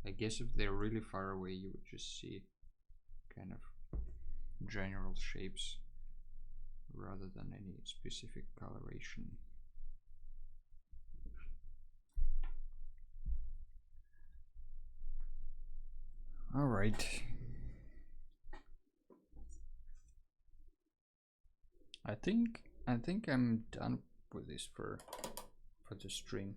I guess if they're really far away, you would just see kind of general shapes rather than any specific coloration. All right. I think I'm done with this for the stream.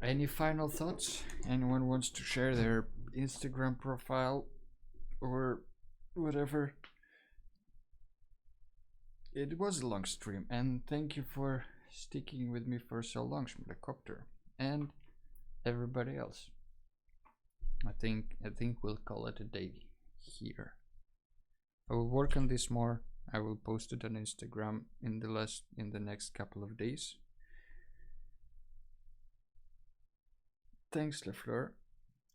Any final thoughts? Anyone wants to share their Instagram profile or whatever? It was a long stream, and thank you for sticking with me for so long, Schmidacopter, and everybody else. I think we'll call it a day here. I will work on this more. I will post it on Instagram in the next couple of days. Thanks, Lefleur.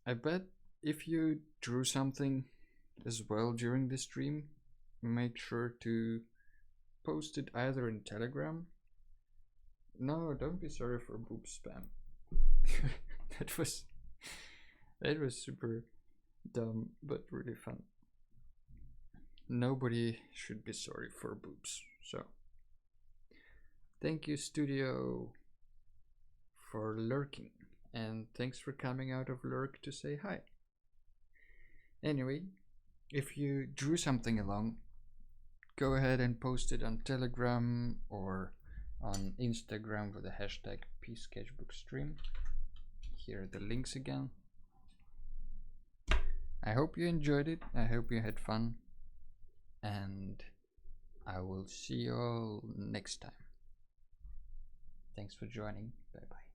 I bet if you drew something as well during the stream, make sure to post it either in Telegram. No, don't be sorry for boob spam. that was super dumb but really fun. Nobody should be sorry for boobs. So thank you, studio, for lurking, and thanks for coming out of lurk to say hi. Anyway, if you drew something along, go ahead and post it on Telegram or on Instagram with the hashtag psketchbookstream. Here are the links again. I hope you enjoyed it. I hope you had fun. And I will see you all next time. Thanks for joining. Bye bye.